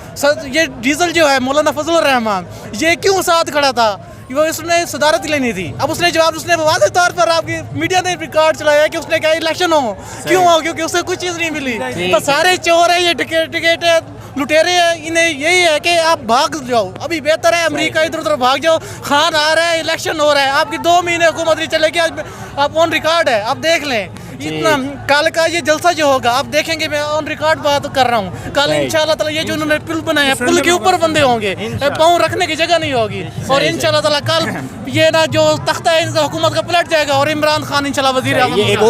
ये डीजल जो है मौलाना फजल रहमान, ये क्यों साथ खड़ा था? वो उसने सदारत लेनी थी। अब उसने जवाब उसने वाज़ेह तौर पर आपकी मीडिया ने रिकॉर्ड चलाया कि उसने कहा इलेक्शन हो, क्यों हो, क्योंकि उसे कुछ चीज़ नहीं मिली। तो सारे चोर है, ये टिकट है, लुटेरे हैं, इन्हें यही है कि आप भाग जाओ, अभी बेहतर है अमेरिका इधर उधर भाग जाओ। खान आ रहा है, इलेक्शन हो रहा है, आपकी 2 महीने हुकूमत नहीं चलेगी। आप ऑन रिकॉर्ड है, आप देख लें। इतना कल का ये जलसा जो होगा आप देखेंगे, मैं ऑन रिकॉर्ड बात कर रहा हूँ। कल इंशाल्लाह ताला ये जो उन्होंने पुल बनाया, पुल के ऊपर बंदे होंगे, पाँव रखने की जगह नहीं होगी। और इंशाल्लाह ताला कल ये ना जो तख्ता है इनका हुकूमत का पलट जाएगा और इमरान खान इंशाल्लाह वज़ीर आज़म होगा।